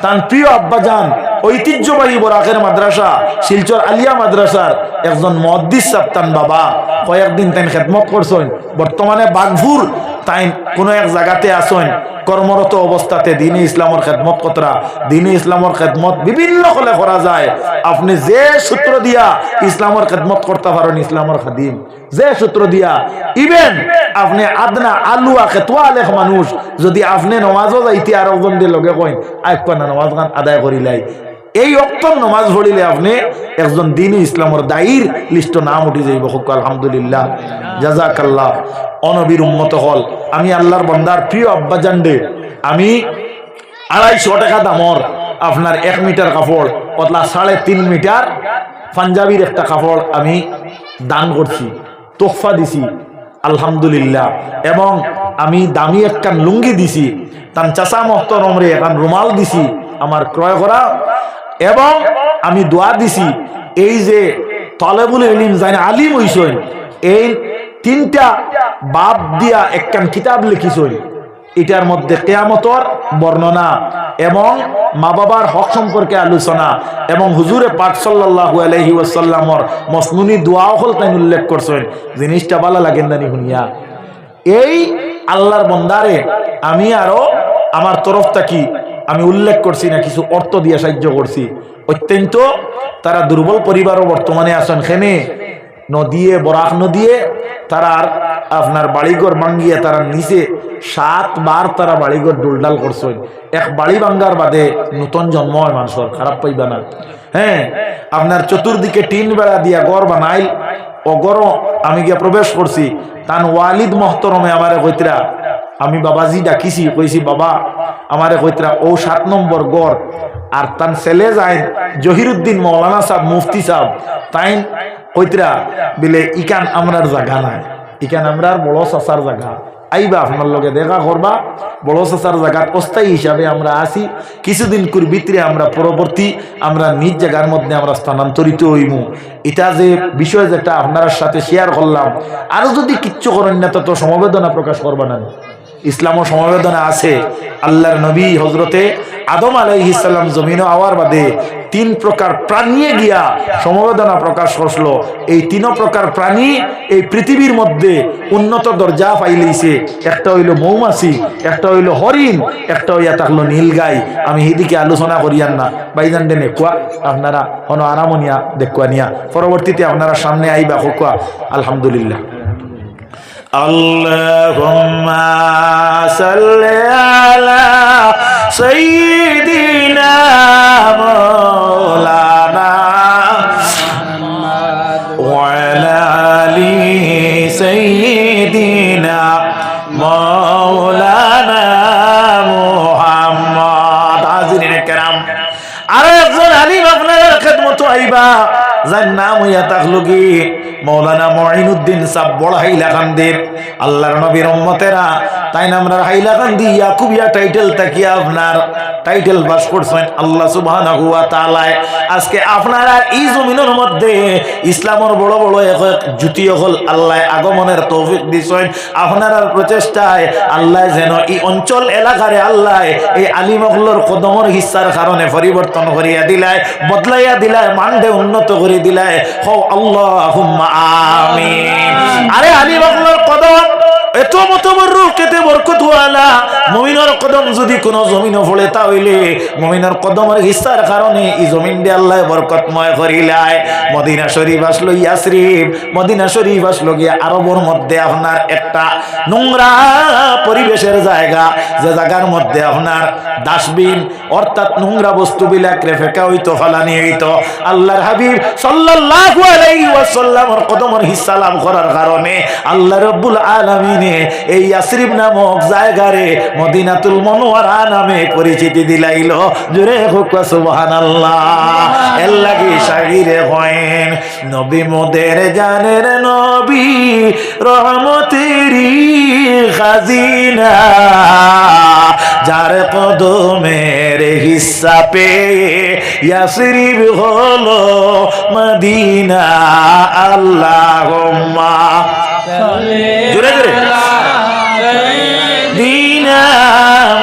তান প্রিয় আব্বাজান ঐতিহ্যবাহী বরাকের মাদ্রাসা শিলচর আলিয়া মাদ্রাসার একজন মুহাদ্দিস সাহেব তান বাবা কয়েকদিন তাই খেদমত করছেন। বর্তমানে বাগপুর তাই কোনো এক জায়গাতে আসেন কর্মরত অবস্থাতে দিনে ইসলামের খেদমত কতরা, দিনে ইসলামের খেদমত বিভিন্ন হলে করা যায়। আপনি যে সূত্র দিয়া ইসলামের খেদমত করতে পারেন, ইসলামের খাদিম যে সূত্র দিয়া, ইভেন আপনি আদনা আলুয়া খেতুয়া লেখ মানুষ যদি আপনি নমাজও যাইতে আর একজনদের লগে কইন আইপানা নমাজ গান আদায় করিলাই, এই অক্তম নমাজ পড়িলে আপনি একজন দিনী ইসলামের দায়ীর লিস্ট নাম উঠে যাইব, হোক আলহামদুলিল্লাহ। জাযাকাল্লাহ। অনবীর উম্মত হল আমি আল্লাহর বান্দার প্রিয় আব্বাজান দে, আমি 250 টাকা দামর আপনার 1 মিটার কাপড় অতলা 3.5 মিটার পাঞ্জাবির একটা কাপড় আমি দান করছি, তোহফা দিছি আলহামদুলিল্লাহ। এবং আমি দামি একটা লুঙ্গি দিছি, তার চাচা মোহতরমরে এখন রুমাল দিছি আমার ক্রয় করা। এবং আমি দোয়া দিছি, এই যে তলেবুল ইলম জানে আলিম হইছেন, এই 3টা বাপ দিয়া একখান কিতাব লিখিছেন, এটার মধ্যে কিয়ামতর বর্ণনা এবং মা বাবার হক সম্পর্কে আলোচনা এবং হুজুরে পাক সাল্লাল্লাহু আলাইহি ওয়াসাল্লামর মসনুনি দোয়া হল তাই উল্লেখ করছেন। জিনিসটা ভালো লাগেন না শুনিয়া? এই আল্লাহর বন্দারে আমি আরো আমার তরফ থাকি আমি উল্লেখ করছি না, কিছু অর্থ দিয়ে সাহায্য করছি। অত্যন্ত তারা দুর্বল পরিবারও বর্তমানে আছেন, খেনে নদিয়ে বরাক নদিয়ে তারা আপনার বাড়িঘর ভাঙ্গিয়ে তারা নিচে 7 বার তারা বাড়িঘর ডুলডাল করছেন। এক বাড়ি ভাঙ্গার বাদে নতুন জন্ম হয় মানুষের, খারাপ পাইবা না। হ্যাঁ, আপনার চতুর্দিকে টিন বেড়া দিয়া গড় বানাইল, অগরও আমি গিয়ে প্রবেশ করছি। তান ওয়ালিদ মহতরমে আমারে কইতরা, আমি বাবাজি ডাকিছি, কইছি বাবা আমারে কইতরা ও 7 নম্বর গড়। আর তান ছেলে যায় জহিরুদ্দিন মৌলানা সাহেব মুফতি সাহেব, তাই কইতরা বিলে ইকান আমরার জায়গা নাই, ইকান আমরার বড় চাচার জায়গা, আইবা আপনার লগে দেখা করবা। বড় চাচার জায়গা অস্থায়ী হিসাবে আমরা আসি, কিছুদিন কুর ভিতরে আমরা পরবর্তী আমরা নিজ জায়গার মধ্যে আমরা স্থানান্তরিত হইমু। এটা যে বিষয় যেটা আপনার সাথে শেয়ার করলাম, আরো যদি কিচ্ছু করেন না তো সমবেদনা প্রকাশ করবা না। ইসলামও সমবেদনা আছে। আল্লাহর নবী হজরতে আদম আলাইহিস সালাম জমিনে আওয়ার বাদে 3 প্রকার প্রাণীয়ে গিয়া সমবেদনা প্রকাশ করছিল। এই 3 প্রকার প্রাণী এই পৃথিবীর মধ্যে উন্নত দরজা পাইলেইছে। একটা হইল মৌমাছি, একটা হইল হরিণ, একটা হইয়া থাকলো নীলগাই। আমি এদিকে আলোচনা করিয়ান না, বাইজান ডেনে কোয়া আপনারা কোনো আরামনিয়া দেখুয়া নিয়া পরবর্তীতে আপনারা সামনে আইবা কোয়া। আলহামদুলিল্লাহ। আল্লাহুম্মা সাল্লি আলা সাইয়্যিদিনা মাওলানা ওয়া আলা আলি সাইয়্যিদিনা মাওলানা মুহাম্মদ। হাজিরিন কেরাম, আর একজন আলিম আপনার খেদমত আইবা, যার নাম হইয়া থাকলো কি মৌলানা মঈনুদ্দিন সাহেব বড় হাইলাকান্দির। আল্লাহর নবীর উম্মতেরা তাই আমরা হাইলাকান্দি ইয়াকুবিয়া টাইটেল তাকিয়া আপনার টাইটেল বাস করছেন আল্লাহ সুবহানাহু ওয়া তাআলা। আজকে আপনারা এই জমিনের মধ্যে ইসলামের বড় বড় এক জুতি হল আল্লাহ আগমনের তৌফিক দিছেন। আপনারা প্রচেষ্টায় আল্লাহ যেন এই অঞ্চল এলাকারে আল্লাহ এই আলিমগুলোর কদমর হিসার কারণে পরিবর্তন করিয়া দিলায়, বদলাইয়া দিলায়, মানদে উন্নত করে দিলায়। হও আল্লাহুম্মা আমিন। আরে আলিমগুলোর কদম এত মতবররু কেতে বরকতওয়ালা, মুমিনের কদম যদি কোন জমিনে পড়ে তাহলে মুমিনের কদমের হিসার কারণে এই জমিন দিয়ে আল্লাহ বরকতময় করিলায়। মদিনা শরীফ আসলো ইয়াসরিব, মদিনা শরীফ আসলো গিয়ে আরবের মধ্যে আপনার একটা নোংরা পরিবেশের জায়গা, যে জায়গার মধ্যে আপনার ডাস্টবিন অর্থাৎ নোংরা বস্তু বিলাকে ফেকা হইতো, ফালানি হইতো। আল্লাহর হাবিব সাল্লাল্লাহু আলাইহি ওয়াসাল্লামের কদমের হিসা লাভ করার কারণে আল্লাহ রাব্বুল আলামিন এই ইয়াসরিব নামক জায়গারে মদিনাতুল মুনাওয়ারা নামে পরিচিতি দিলাইল। জোরে হোক সুবহানাল্লাহ। এর লাগি শাইরে হয় নবী মোদের জানের নবী রহমতেরি খাজিনা, যার কদমের হিস্সা পেয়ে ইয়াসরিব হলো মদিনা। আল্লাহুম্মা জোরে জোরে দিনা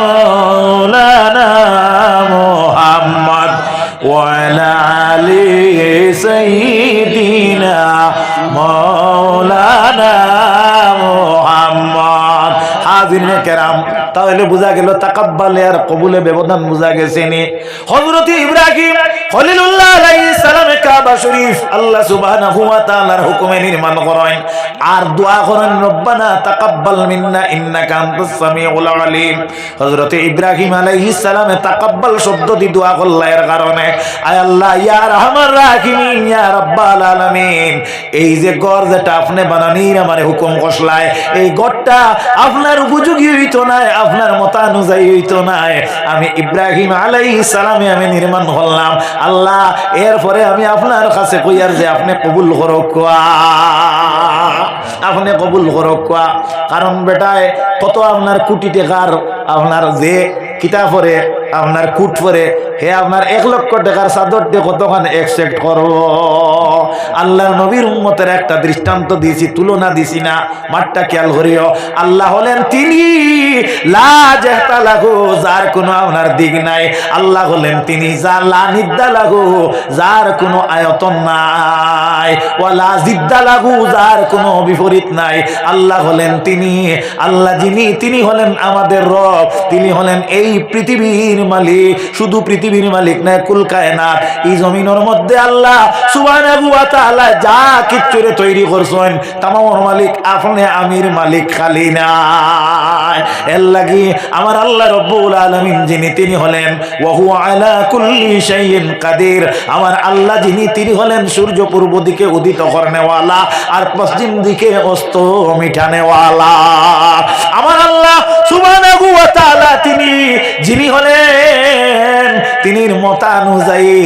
মাওলানা মুহাম্মদ ওয়া আলা আলি সাইয়্যিদিনা মাওলানা মুহাম্মদ। হাজিরিন কেরাম, তাহলে বোঝা গেল তাকাব্বালে আর কবুলে ব্যবধান বোঝা গেছে নি। হযরত ইব্রাহিম খলিলুল্লাহ আলাইহিস সালামে কাবা শরীফ আল্লাহ সুবহানাহু ওয়া তাআলার হুকুমে নির্মাণ করেন আর দোয়া করেন রব্বানা তাকাব্বাল মিন্না ইন্নাকা আনতাস সামিউল আলিম। হযরত ইব্রাহিম আলাইহিস সালামে তাকাব্বাল শব্দ দি দোয়া করলেন এর কারণে, আয় আল্লাহ ইয়া রহমান রাহিমিন ইয়া রাব্বাল আলামিন, এই যে ঘর যেটা আপনি বানানির আমারে হুকুম করছলাই, এই ঘরটা আপনার উপযোগী হইতো না, আপনার মতানুযায়ী হইতো না। আমি ইব্রাহিম আলাইহিস সালামে আমি নির্মাণ করলাম আল্লাহ, এরপরে আমি আপনার কাছে কইয়ার যে আপনি কবুল করো কোয়া, আপনি কবুল করো কোয়া। কারণ বেটায় কত আপনার কোটি টাকার আপনার যে কিতাব পরে আপনার কুট পরে হে আপনার 1 লক্ষ টাকার চাদর দিয়ে কতখান এক্সপেক্ট করো। আল্লাহর নবীর উম্মতের একটা দৃষ্টান্ত দিয়েছি, তুলনা দিছি না, মাঠটা খেয়াল করিও। আল্লাহ হলেন তিনি লা জাহতা লাহু, যার কোনো আপনার দিক নাই। আল্লাহ হলেন তিনি যা লা নিদ্দা লাহু, যার কোনো আয়তন নাই, ওয়ালা জিদ্দা লাহু, যার কোনো বিপরীত নাই। আল্লাহ হলেন তিনি, আল্লাহ যিনি, তিনি হলেন আমাদের রব, তিনি হলেন এই পৃথিবীর মালিক। শুধু পৃথিবীর মালিক না, কুল কায়নাত, এই জমিনের মধ্যে আল্লাহ সুবহানাহু ওয়া তাআলা যা কিচ্ছুরে তৈরি করছেন তামামের মালিক আপনি, আমির মালিক খালি না। এর লাগি আমার আল্লাহ রব্বুল আলামিন যিনি, তিনি হলেন ওয়া হুয়া আলা কুল্লি শাইইন কাদির। আমার আল্লাহ যিনি, তিনি হলেন সূর্য পূর্ব দিকে উদিত করনেওয়ালা আর পশ্চিম দিকে অস্ত মিটানেওয়ালা। আমার আল্লাহ সুবহানাহু ওয়া তাআলা তিনি, যিনি হলেন তিনির মতানুযায়ী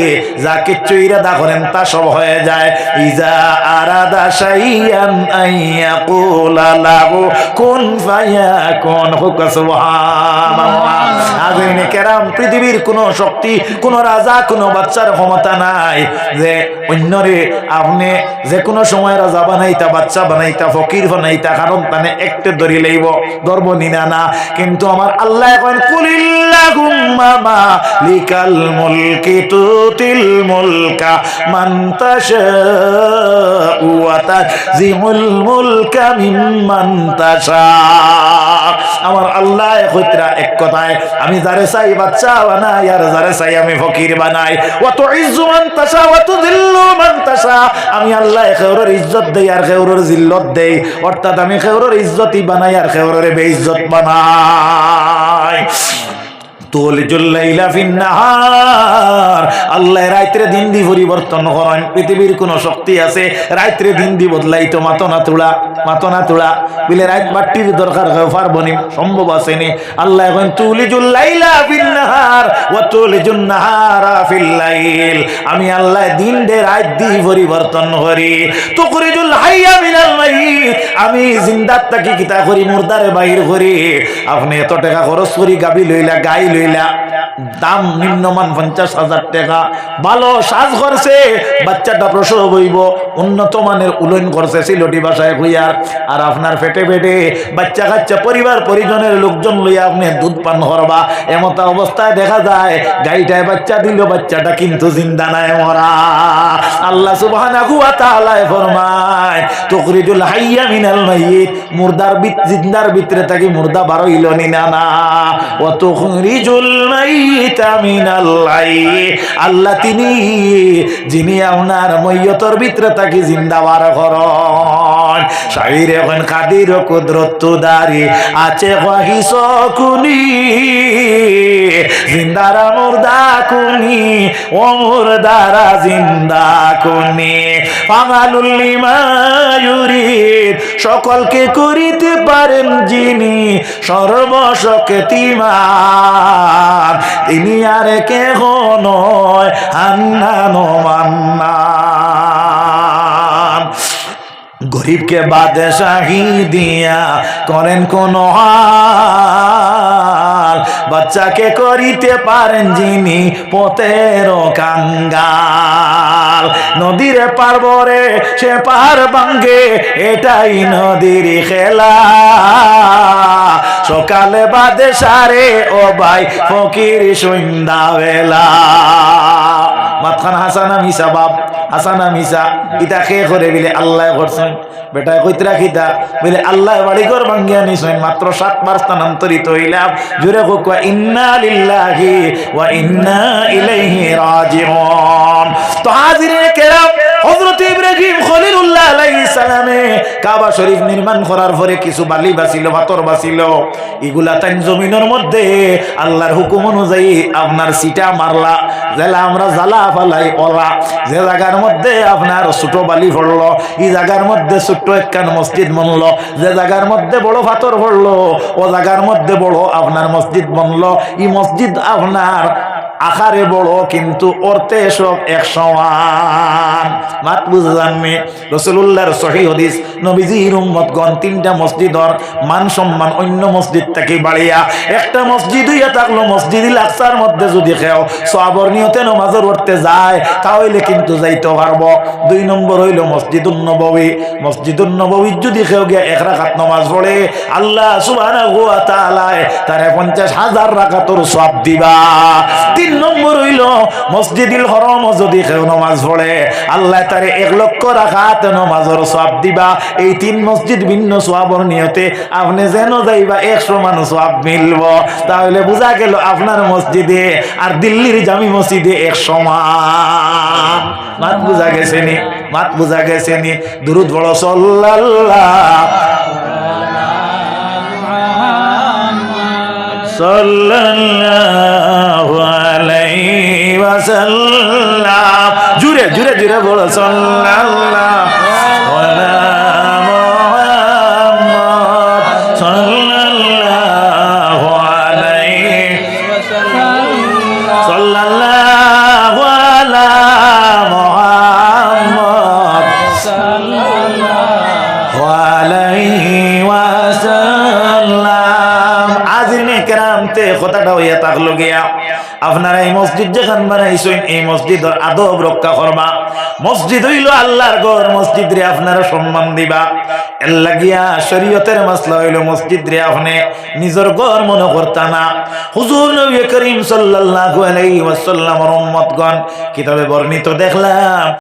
যা কিচ্ছু ইরাদা করেন তা সব হয়ে যায়। ইজা আরাদা শাইআন আইয়াকুলা লাহু কুন ফায়াকুন। সুবহানাল্লাহ। আযিনে কেরাম, পৃথিবীর কোন শক্তি, কোন রাজা, কোন বাচ্চার ক্ষমতা নাই যে অন্যরে আপনি যে কোনো সময় রাজা বানাইতা, বাচ্চা বানাইতা, ফকির বানাইতা, কারণ তানে একটু ধরি লইব, ধরব নিনা না। কিন্তু আমার আল্লাহ এখন কুলিল্লাহুম্মা মালিকাল মুলকি তুতিল মুলকা মান তাশাউ ওয়া তাযিমুল মুলকা মিম্মান তাশা। আমার আল্লাহ কইতরা এক কথায়, আমি যারে চাই বাচ্চা বানাই আর যারে চাই আমি ফকির বানাই। ওয়া তুইজ্জু মান তাশা ওয়া তুযিল্লু মান তাশা। আমি আল্লাহ খেউরের ইজ্জত দেই আর খেউরের জিল্লত দেই, অর্থাৎ আমি খেউরের ইজ্জতই বানাই আর খেউরের বেইজ্জত বানাই। তুলিজুল লাইলা ফিন নাহার, আল্লাহ রাইতে দিন দি পরিবর্তন করেন। পৃথিবীর কোন শক্তি আছে রাইতে দিন দি বদলাইতো? মাতনা তোড়া বলে রাত বাট্টির দরকার পারবনি, সম্ভব আছে নি? আল্লাহ এখন তুলিজুল লাইলা ফিন নাহার ওয়া তুলিজুন নাহারা ফিল লাইল। আমি আল্লাহ দিন দে রাত দি পরিবর্তন করি। তুখরিজুল হাইয়া মিনাল মাইয়িত, আমি জিন্দাত থাকি কিতা করি, মুর্দারে বাইর করি। আপনি এত টাকা খরচ করি গাবি লইলা, গাই লইলা, দাম নিম্নমান 50,000 টাকা, ভালো সাজ করছে, বাচ্চাটা প্রসব হইব, উন্নত মানের উলন করছে সিলটি ভাষায় হইয়ার, আর আপনার পেটে পেটে বাচ্চা কাচ্চা পরিবার পরিজনের লোকজন লইয়া আপনি দুধ পান করবা। এমত অবস্থায় দেখা যায় গাইটায় বাচ্চা দিল, বাচ্চাটা কিন্তু জিন্দা নাই, মরা। আল্লাহ সুবহানাহু ওয়া তাআলা ফরমায় তুখরিজুল হাইয়া মিনাল মাইয়িত, মুর্দার জিন্দার ভিতরে থাকি মুর্দা বার হইল নিনা না। ওয়া তুখরিজুল মাইয়িতা মিনাল হাইয়্যি, আল্লাহ তিনি যিনি আপনার মইয়তর ভিতরে থাকি জিন্দা বার করেন। শাইর এখন কাদির কুদরত দারি আছে ওয়াহিস কুনি, জিন্দারা মুর্দা কুনি, ও মুর্দারা জিন্দা কুনি। ফামালুল লিমা ইউরিদ, সকলকে করিতে পারেন যিনি সর্বশক্তিমান, তিনি আর কেহ নয় হান্নান মান্নান। গরিবকে বাদশাহী দিয়া করেন কোন হাল, বাচ্চাকে করিতে পারেন যিনি পথের কাঙ্গাল। নদীর পার্বরে সে পার ভাঙ্গে, এটাই নদীর খেলা। সকালে বাদশারে ও ভাই ফকির সন্ধ্যা বেলা। মাতখান হাসানা মিসা, বাপ হাসানা মিসা, ইটা খে করে বিলে আল্লাহ করছেন। বেটা কইতরা খিতা বলে আল্লাহ বাড়ি ঘর ভাঙ্গিয়া নিছেন, মাত্র 7 বার স্থানান্তরিত হইলাম। জোরে হোক ইন্না লিল্লাহি ওয়া ইন্না ইলাইহি রাজিউন। তো হাজিরিনে কেরাম, হযরত ইব্রাহিম খলিলুল্লাহ আলাইহিস সালামে কাবা শরীফ নির্মাণ করার পরে কিছু বালি বাছিল, পাথর বাছিল, এগুলা তাই জমিনের মধ্যে আল্লাহর হুকুম অনুযায়ী আপনার সিটা মারলা, জেলা আমরা জ্বালা ফালাই ওলা। যে জায়গার মধ্যে আপনার ছোট বালি পড়লো, এই জায়গার মধ্যে ছোট্ট একখান মসজিদ বনলো। যে জায়গার মধ্যে বড় পাথর পড়লো, ও জায়গার মধ্যে বড় আপনার মসজিদ বনলো। এই মসজিদ আপনার আকারে বড় কিন্তু অর্থে সব এক সমান। মাত বুঝলামনি? রাসূলুল্লাহর সহিহ হাদিস, নবীজির উম্মতগণ তিনটা মসজিদর মান সম্মান অন্য মসজিদ থেকে বাড়িয়া একটা মসজিদ হইয়া থাকলো মসজিদুল আকসার মধ্যে যদি কেউ সওয়াবের নিয়তে নামাজের পড়তে যায় তাহলে কিন্তু যাইতে পারবো। 2 নম্বর হইল মসজিদুন নববী। মসজিদুন নববী যদি কেউ গিয়া 1 রাকাত নামাজ পড়ে আল্লাহ সুবহানাহু ওয়া তাআলা তারে 50,000 রাকাতের সওয়াব দিবা। 3 নম্বর হইল মসজিদুল হরম যদি কেউ নামাজ পড়ে আল্লাহ তারে 1 লক্ষ রাকাত নামাজের সওয়াব দিবা। এই 3 মসজিদ ভিন্ন সওয়াবের নিয়তে আপনি যেন যাইবা 100 মান সওয়াব মিলব। তাহলে বোঝা গেল আপনার মসজিদে আর দিল্লির জামি মসজিদে 1 সমান। মাত বুঝা গেছে নি? মাত বুঝা গেছে নি? দুরূদ বড় সাল্লাল্লাহু আলাইহি ওয়াসাল্লাম। জুড়ে জুড়ে জুড়ে বড় সাল্লাল্লাহু আলা মুহাম্মদ সাল্লাল্লাহু আলাইহি সাল্লাল্লাহু আলা মুহাম্মদ সাল্লাল্লাহু আলাইহি ওয়াসাল্লাম। আজিনে কেরামতে কথাটা হইয়া থাকলো গিয়া আপনারা এই মসজিদ যেখান বানাইছেন এই মসজিদের আদব রক্ষা করবা। মসজিদ হইল আল্লাহর ঘর, মসজিদ রে আপনারা সম্মান দিবা। এর লাগিয়া শরীয়তের মাসলা হইল মসজিদ রে আপনি নিজের ঘর মনে করতা না। হুজুর নবী করিম সাল্লাল্লাহু আলাইহি ওয়াসাল্লামের উম্মতগণ কিতাবে বর্ণিত দেখলাম